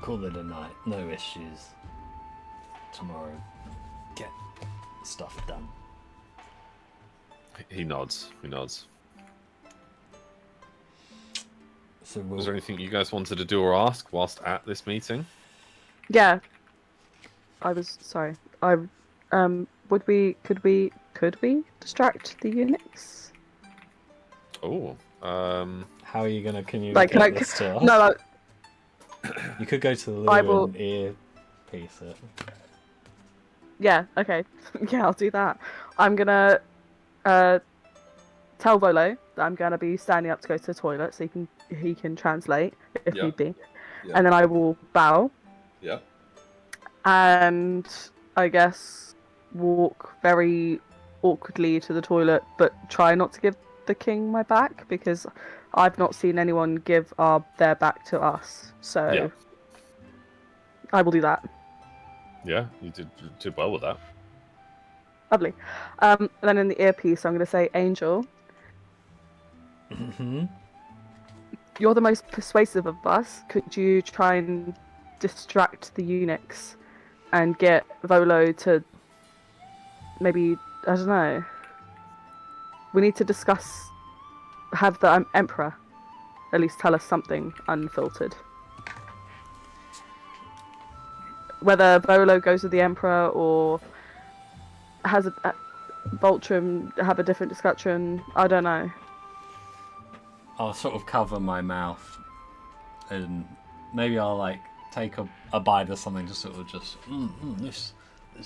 call it a night, no issues. Tomorrow, get stuff done. He nods. So Was there anything you guys wanted to do or ask whilst at this meeting? Yeah. Sorry. Could we distract the eunuchs? Oh, how are you going to communicate Like, this to us? no, like, You could go to the I loo will- and earpiece it. yeah, okay. Yeah, I'll do that. I'm gonna tell Volo that I'm gonna be standing up to go to the toilet so he can translate if Yeah. need be. Yeah. And then I will bow Yeah. and I guess walk very awkwardly to the toilet, but try not to give the king my back because I've not seen anyone give their back to us. So Yeah. I will do that. yeah, you did well with that. Lovely. And then in the earpiece, I'm going to say, Angel, Mm-hmm. you're the most persuasive of us. Could you try and distract the eunuchs and get Volo to maybe, I don't know. We need to have the Emperor at least tell us something unfiltered. Whether Volo goes with the Emperor or has Voltrum have a different discussion, I don't know. I'll sort of cover my mouth and maybe I'll like take a bite of something, just sort of this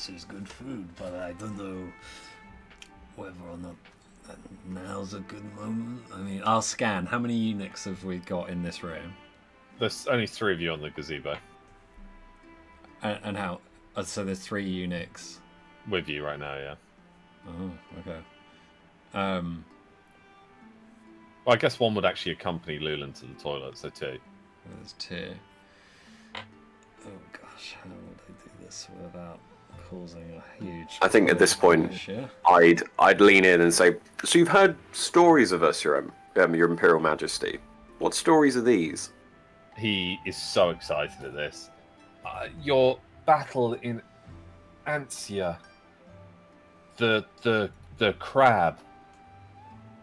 is good food, but I don't know whether or not now's a good moment. I mean, I'll scan. How many eunuchs have we got in this room? There's only 3 of you on the gazebo And how? So there's 3 eunuchs. with you right now, yeah. Oh, okay. Well, I guess one would actually accompany Lulan to the toilet, so 2. There's 2. Oh gosh, how would I do this without causing a huge. I think at this point, Yeah. I'd lean in and say, "So you've heard stories of us, your Imperial Majesty. What stories are these?" He is so excited at this. Your battle in Ansia. The crab.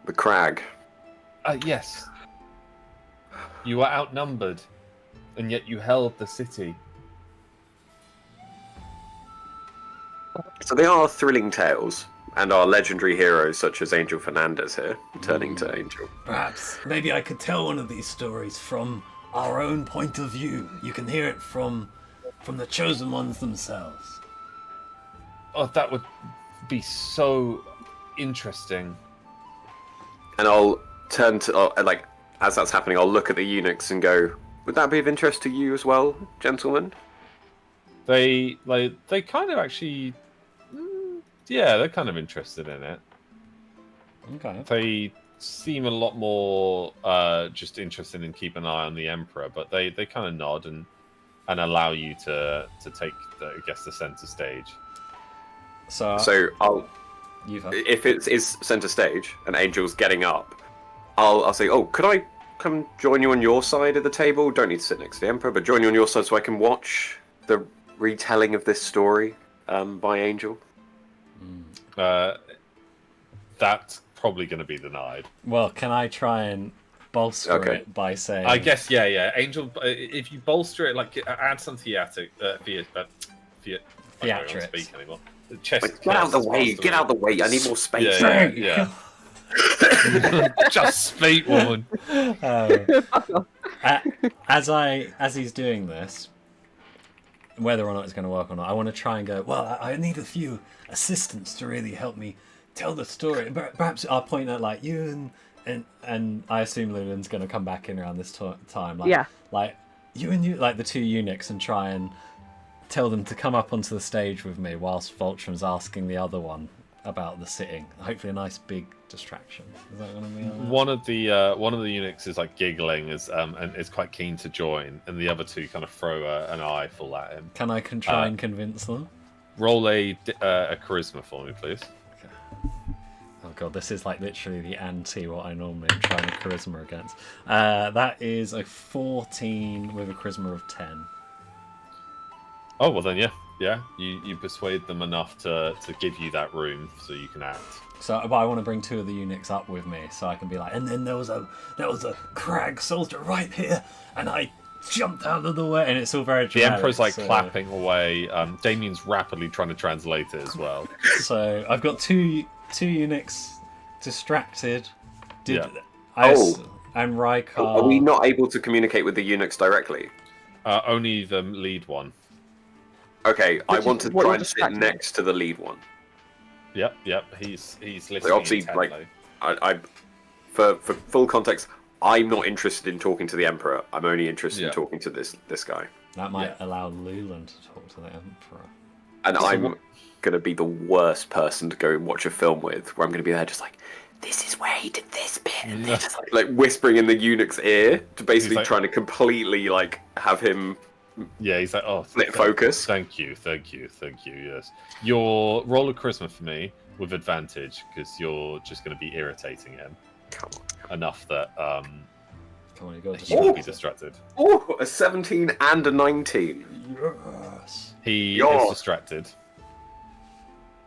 The crag. Yes. You were outnumbered, and yet you held the city. So they are thrilling tales, and our legendary heroes such as Angel Fernandez here, turning to Angel. Perhaps maybe I could tell one of these stories from our own point of view. You can hear it from the chosen ones themselves. Oh, that would be so interesting. And I'll turn to, as that's happening, I'll look at the eunuchs and go, "Would that be of interest to you as well, gentlemen?" They kind of actually, yeah, they're kind of interested in it. Okay. They seem a lot more just interested in keeping an eye on the Emperor, but they kind of nod and allow you to take the center stage. So if it is center stage and Angel's getting up, I'll say, "Oh, could I come join you on your side of the table? Don't need to sit next to the Emperor, but join you on your side so I can watch the retelling of this story by Angel." That's probably going to be denied. Well, can I try and bolster it by saying? I guess, yeah. Angel, if you bolster it, add some theatrics. Speak anymore. Get out of the way! Get out of the way! I need more space. Yeah. Just speak, woman. As he's doing this, whether or not it's going to work or not, I want to try and go, well, I need a few assistants to really help me tell the story. Perhaps I'll point out you and I assume Lulin's going to come back in around this time. You and the two eunuchs, and try and tell them to come up onto the stage with me whilst Voltron's asking the other one about the sitting. Hopefully a nice big distraction. Is that going to be one of the eunuchs is giggling and is quite keen to join, and the other two kind of throw an eyeful at him. Can I try and convince them? Roll a charisma for me, please. Okay. Oh god, this is literally the anti what I normally am trying to charisma against. That is a 14 with a charisma of 10. Oh well, then yeah. You persuade them enough to give you that room so you can act. So, but I want to bring two of the eunuchs up with me, so I can be and then there was a crag soldier right here, and I jumped out of the way, and it's all very dramatic. The Emperor's clapping away. Damien's rapidly trying to translate it as well. So I've got two eunuchs distracted. And Rykar. Are we not able to communicate with the eunuchs directly? Only the lead one. Okay, I want to try and sit next to the lead one. Yep. He's listening. Obviously, for full context, I'm not interested in talking to the Emperor. I'm only interested in talking to this guy. That might allow Lulan to talk to the Emperor. And I'm going to be the worst person to go and watch a film with, where I'm going to be there just this is where he did this bit. And they're just whispering in the eunuch's ear to basically trying to completely have him. Yeah, he's oh, split focus. Thank you, yes. Your roll of charisma for me with advantage, because you're just going to be irritating him. Come on. Enough that he will be distracted. Oh, a 17 and a 19. Yes. He is distracted.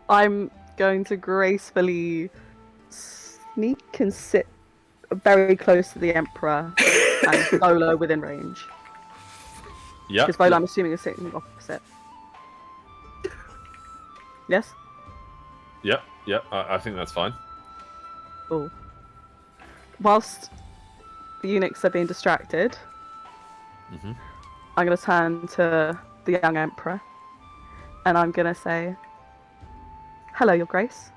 I'm going to gracefully sneak and sit very close to the Emperor and Volo within range. Yeah. Because Volo, I'm assuming, is sitting opposite. Yes? Yep. I think that's fine. Cool. Whilst the eunuchs are being distracted, I'm going to turn to the young Emperor and I'm going to say, "Hello, Your Grace."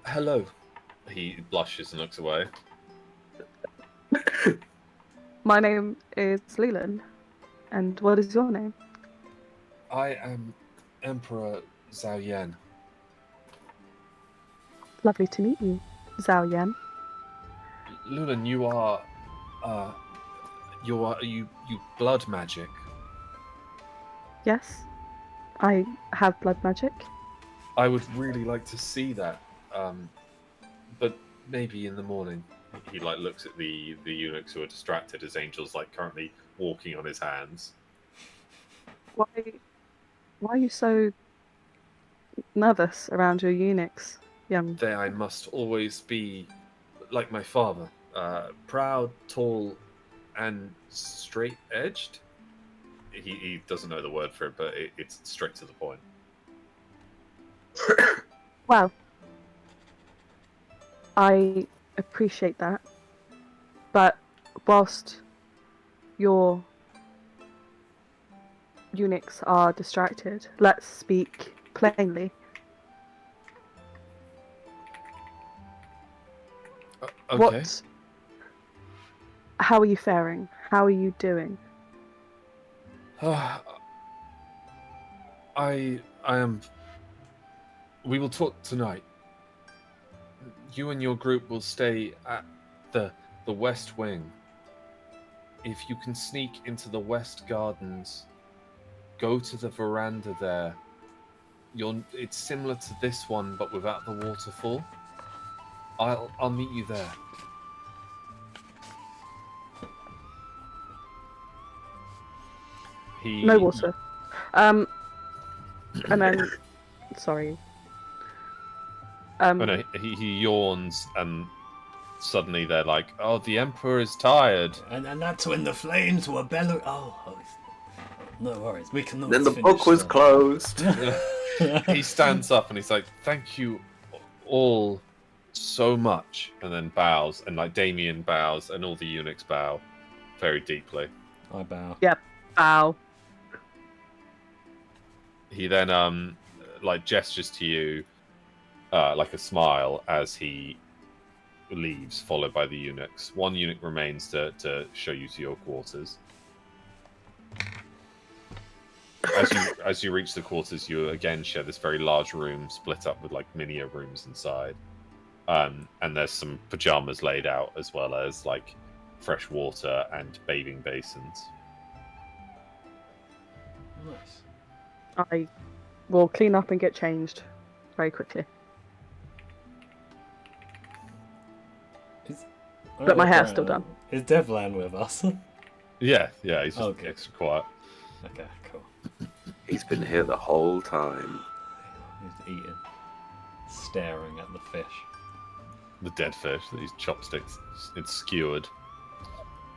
Hello. He blushes and looks away. My name is Leland, and what is your name? I am Emperor Zhao Yan. Lovely to meet you, Zhao Yan. Lulan, you blood magic. Yes, I have blood magic. I would really like to see that, but maybe in the morning. He like looks at the eunuchs who are distracted as Angel's like currently walking on his hands. Why are you so nervous around your eunuchs, young? There I must always be like my father, proud, tall, and straight-edged. He doesn't know the word for it, but it's straight to the point. Well, I appreciate that, but whilst your eunuchs are distracted, let's speak plainly. Okay. How are you faring? How are you doing? I am. We will talk tonight. You and your group will stay at the West Wing. If you can sneak into the West Gardens, go to the veranda there. It's similar to this one, but without the waterfall. I'll meet you there. No water. And then, sorry. Oh no, he yawns and suddenly they're like, "Oh, the Emperor is tired." And that's when the flames were bellowing. No worries. We can. Then the book was closed. He stands up and he's like, "Thank you all so much," and then bows, and like Damien bows, and all the eunuchs bow very deeply. I bow. Yep. Bow. He then like gestures to you like a smile as he leaves, followed by the eunuchs. One eunuch remains to show you to your quarters. As you reach the quarters, you again share this very large room, split up with like minier rooms inside. And there's some pajamas laid out, as well as like fresh water and bathing basins. Nice. I will clean up and get changed very quickly. But my hair's still done. Is Devlan with us? Yeah, he's just Okay. extra quiet. Okay, cool. He's been here the whole time. He's eating, staring at the fish. The dead fish, these chopsticks, it's skewered.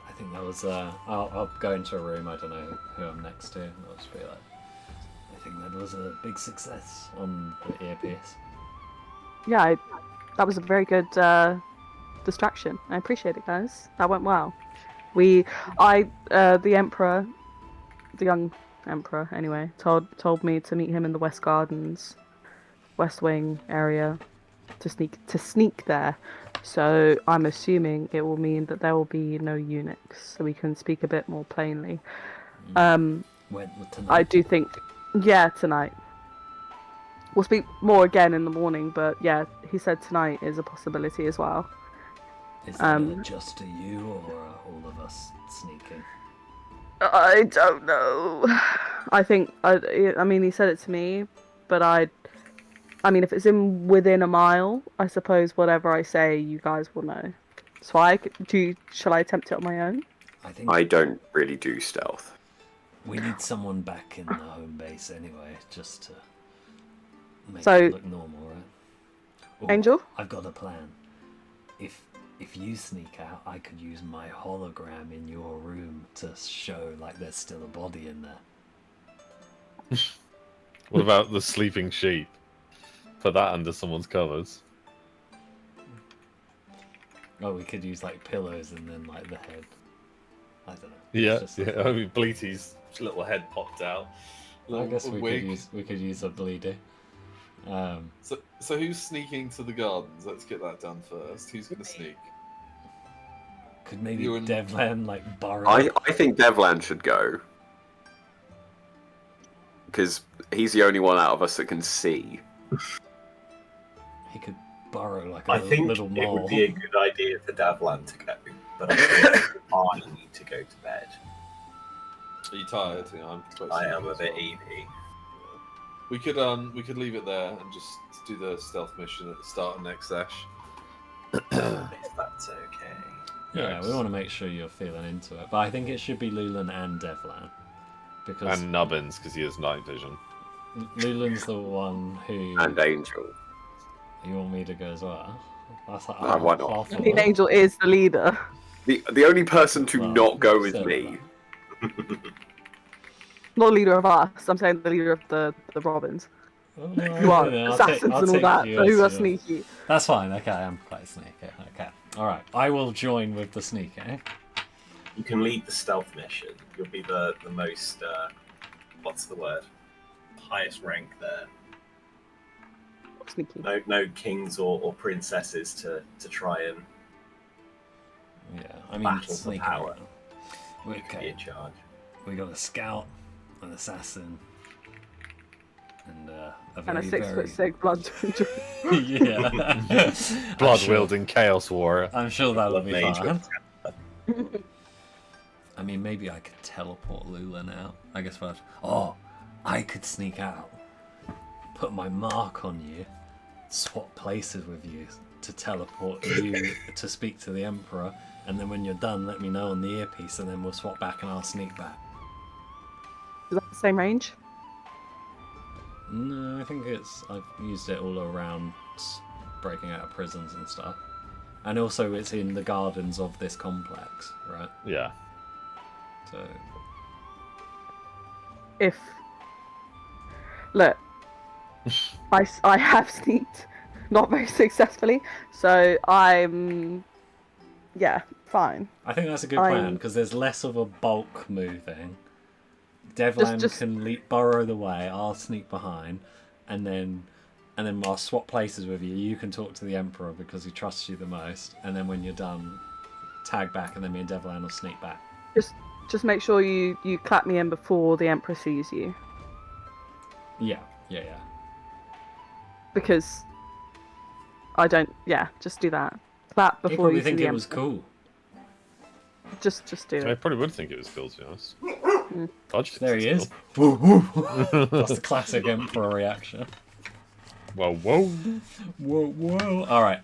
I think that was. I'll go into a room. I don't know who I'm next to. I'll just be like, I think that was a big success on the earpiece. Yeah, that was a very good distraction. I appreciate it, guys. That went well. The Emperor, the young Emperor, anyway, told me to meet him in the West Gardens, West Wing area, to sneak there. So I'm assuming it will mean that there will be no eunuchs, so we can speak a bit more plainly. When tonight? I do think, yeah, tonight. We'll speak more again in the morning, but yeah, he said tonight is a possibility as well. Is that just to you or are all of us sneaking? I don't know. I think, I mean, he said it to me, but I mean, if it's within a mile, I suppose whatever I say, you guys will know. So shall I attempt it on my own? I don't really do stealth. We need someone back in the home base anyway, just to make So- it look normal, right? Or, Angel? I've got a plan. If you sneak out, I could use my hologram in your room to show like there's still a body in there. What about the sleeping sheep? Put that under someone's covers. Oh, we could use like pillows and then like the head. I don't know. Yeah, It's just yeah. I mean, Bleaty's little head popped out. I guess we wig. could use a bleeder. So who's sneaking to the gardens? Let's get that done first. Who's going to sneak? Could maybe You and- Devlan like borrow? I think Devlan should go. Because he's the only one out of us that can see. He could borrow like I a think little it mole. would be a good idea for Davlan to go, but I think I need to go to bed. Are you tired? Yeah, I'm quite I sleepy am a as bit well. EP. We could leave it there and just do the stealth mission at the start of next sesh. If that's okay. Yeah, we want to make sure you're feeling into it. But I think it should be Lulan and Devlan. Because And Nubbins, because he has night vision. Lulan's the one who... And Angel. You want me to go as well? That's like Why not? half I of mean, it. Angel is the leader. The only person to Well, not go is so me. Not the leader of us. I'm saying the leader of the Robins. Oh, Who are yeah, assassins I'll and all take that. you So who as are your- sneaky. That's fine. Okay, I'm quite sneaky. Okay, all right. I will join with the sneaky. You can lead the stealth mission. You'll be the most what's the word? Highest rank there. Sneaky. No kings or princesses to try and Yeah, I mean Battle for sneaky. power. be Okay, in charge. we got a scout, an assassin, and a And a very, 6'6" blood. yeah. Blood wielding chaos warrior. I'm sure that'll Blood be mage fun. with- I mean, maybe I could teleport Lulan out. I guess first. Oh, I could sneak out, put my mark on you, swap places with you to teleport you to speak to the Emperor, and then when you're done, let me know on the earpiece, and then we'll swap back and I'll sneak back. Is that the same range? No, I think I've used it all around breaking out of prisons and stuff. And also it's in the gardens of this complex, right? Yeah. So, If look, I have sneaked, not very successfully, so I'm fine. I think that's a good plan, because there's less of a bulk moving. Devlan Just- can burrow the way, I'll sneak behind, and then I'll swap places with you. You can talk to the Emperor because he trusts you the most, and then when you're done, tag back, and then me and Devlan will sneak back. Just make sure you clap me in before the Emperor sees you, Yeah. because I don't. Yeah, just do that. Clap He before probably you see think the it Emperor. was cool. Just do I it. probably would think it was cool, to be honest. I'd just There he think is. it's cool. That's the classic Emperor reaction. Well, whoa. Whoa. Alright,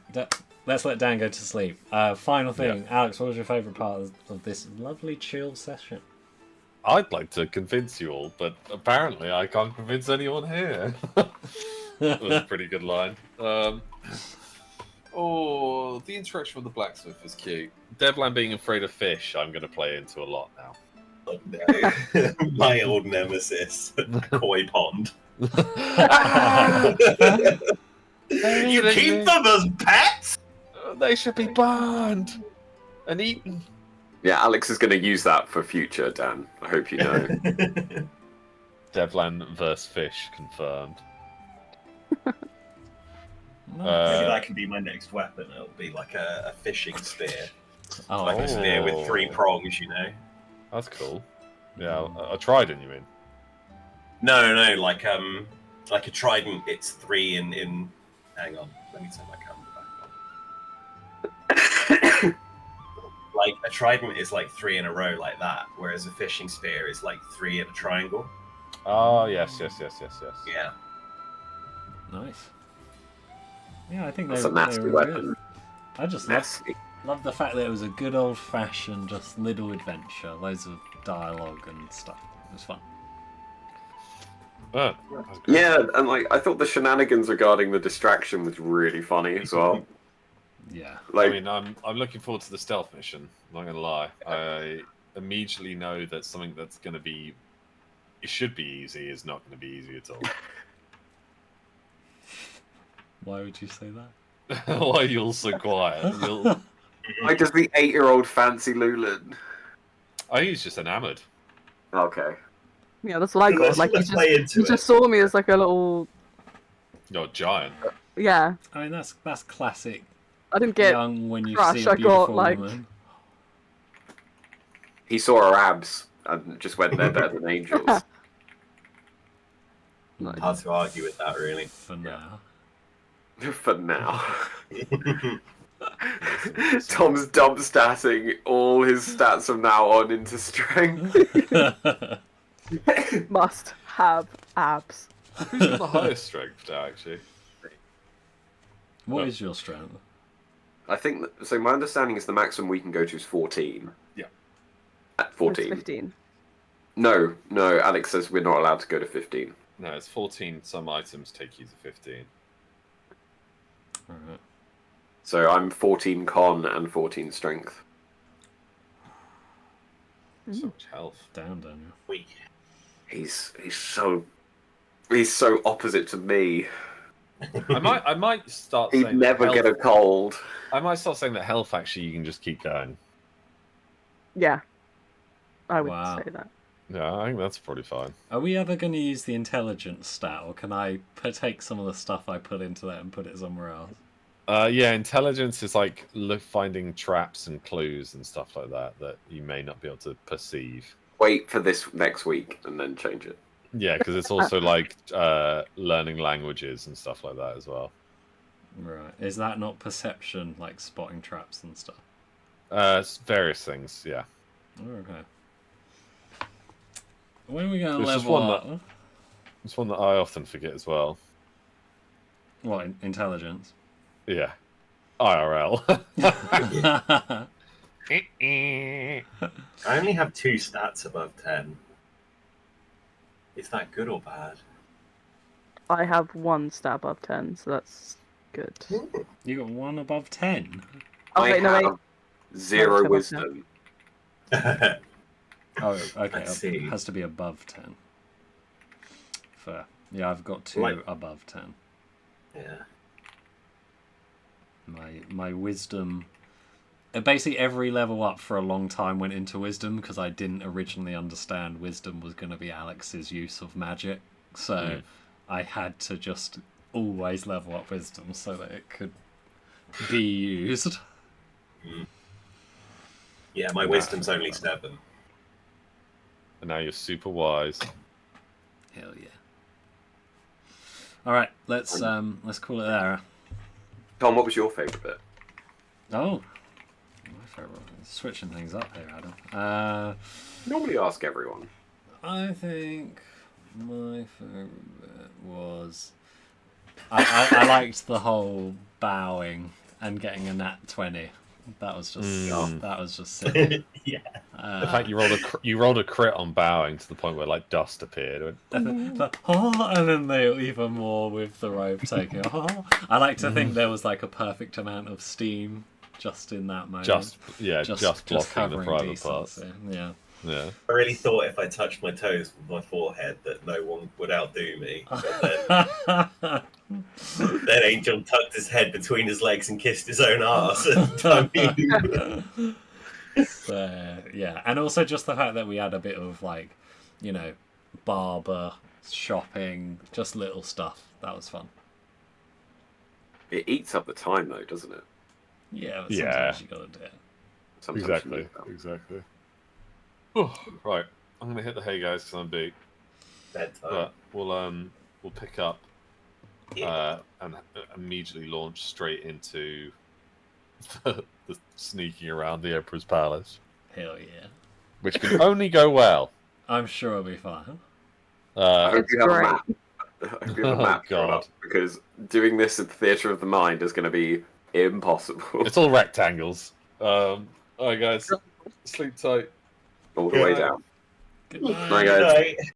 let's let Dan go to sleep. Final thing, Alex, what was your favourite part of this lovely chill session? I'd like to convince you all, but apparently I can't convince anyone here. That was a pretty good line. Oh, the interaction with the blacksmith is cute. Devlan being afraid of fish, I'm going to play into a lot now. Oh, no. My old nemesis, Koi Pond. You keep them as pets? They should be burned and eaten. Yeah, Alex is going to use that for future, Dan. I hope you know. Devlan versus fish confirmed. Maybe that can be my next weapon. It'll be like a fishing spear. Like a spear with 3 prongs, you know? That's cool. Yeah, a trident, you mean? No, like a trident. It's 3 in. Hang on, let me turn my camera back on. Like a trident is like 3 in a row, like that, whereas a fishing spear is like 3 in a triangle. Oh, yes. Yeah. Nice. Yeah, I think That's they a nasty were weapon. good. I just Nasty. love the fact that it was a good old fashioned, just little adventure, loads of dialogue and stuff. It was fun. Oh, that's good. Yeah, and like I thought the shenanigans regarding the distraction was really funny as well. Yeah. Like, I mean, I'm looking forward to the stealth mission. I'm not gonna lie. I immediately know that something that's gonna be, it should be easy, is not gonna be easy at all. Why would you say that? Why are you all so quiet? why does the 8-year-old fancy Lulan? I think he's just enamored. Okay. Yeah, that's what I got. Like let's play into you it. just saw me as like a little. You're a giant. Yeah, I mean, that's classic I didn't get. young when you crush, see a I got, beautiful like- woman. He saw her abs and just went, they're better than angels. Nice. Hard to argue with that, really. For now. For now. Tom's dump statting all his stats from now on into strength. Must have abs. Who's got the highest strength now, actually? What is your strength? I think so. My understanding is the maximum we can go to is 14. Yeah. At It's 14. 15. No. Alex says we're not allowed to go to 15. No, it's 14. Some items take you to 15. Alright. So I'm 14 con and 14 strength. So much health. Down, Daniel. Weak. He's so opposite to me. I might start He'd saying never that get a health, cold. I might start saying that health actually you can just keep going. Yeah. I would Wow. say that. Yeah, I think that's probably fine. Are we ever going to use the intelligence stat, or can I take some of the stuff I put into that and put it somewhere else? Yeah, intelligence is like finding traps and clues and stuff like that that you may not be able to perceive. Wait for this next week and then change it. Yeah, because it's also like learning languages and stuff like that as well. Right. Is that not perception, like spotting traps and stuff? Various things, yeah. Okay. When are we going to It's just level one up? It's one that I often forget as well. What, intelligence? Yeah. IRL. I only have 2 stats above 10. Is that good or bad? I have 1 stat above 10, so that's good. You got 1 above 10? Okay, no, wait. have 0 No, wisdom. Oh, okay. Let's see. It has to be above 10. Fair. Yeah, I've got 2 Like- above 10. Yeah. My wisdom... Basically, every level up for a long time went into wisdom because I didn't originally understand wisdom was going to be Alex's use of magic. So I had to just always level up wisdom so that it could be used. Yeah, my wisdom's only 7. And now you're super wise. Hell yeah. All right, let's call it there. Tom, what was your favourite bit? Oh, my favorite. Switching things up here, Adam. Normally ask everyone. I think my favorite bit was I liked the whole bowing and getting a nat 20. That was just sick. Yeah. In fact, you rolled a crit on bowing to the point where like dust appeared. And then they even more with the rope taking. I like to think there was like a perfect amount of steam just in that moment. Just blocking the covering private parts. decency. Yeah. Yeah. I really thought if I touched my toes with my forehead that no one would outdo me. But then Angel tucked his head between his legs and kissed his own arse. So, yeah, and also just the fact that we had a bit of like, barber, shopping, just little stuff. That was fun. It eats up the time, though, doesn't it? Yeah, but Yeah. sometimes you gotta do it. Sometimes you Exactly. need that. Exactly. Oh, right. I'm gonna hit the hay guys because I'm beat. Bedtime. But we'll pick up and immediately launch straight into the sneaking around the Emperor's palace, Hell yeah. which can only go well. I'm sure it'll be fun. I hope It's you have a great. map. I hope you have a Oh, map drawn God. up, because doing this at the Theatre of the Mind is going to be impossible. It's all rectangles. Alright, guys. Sleep tight. All the way Yeah. down. Good night. Bye, guys. Right.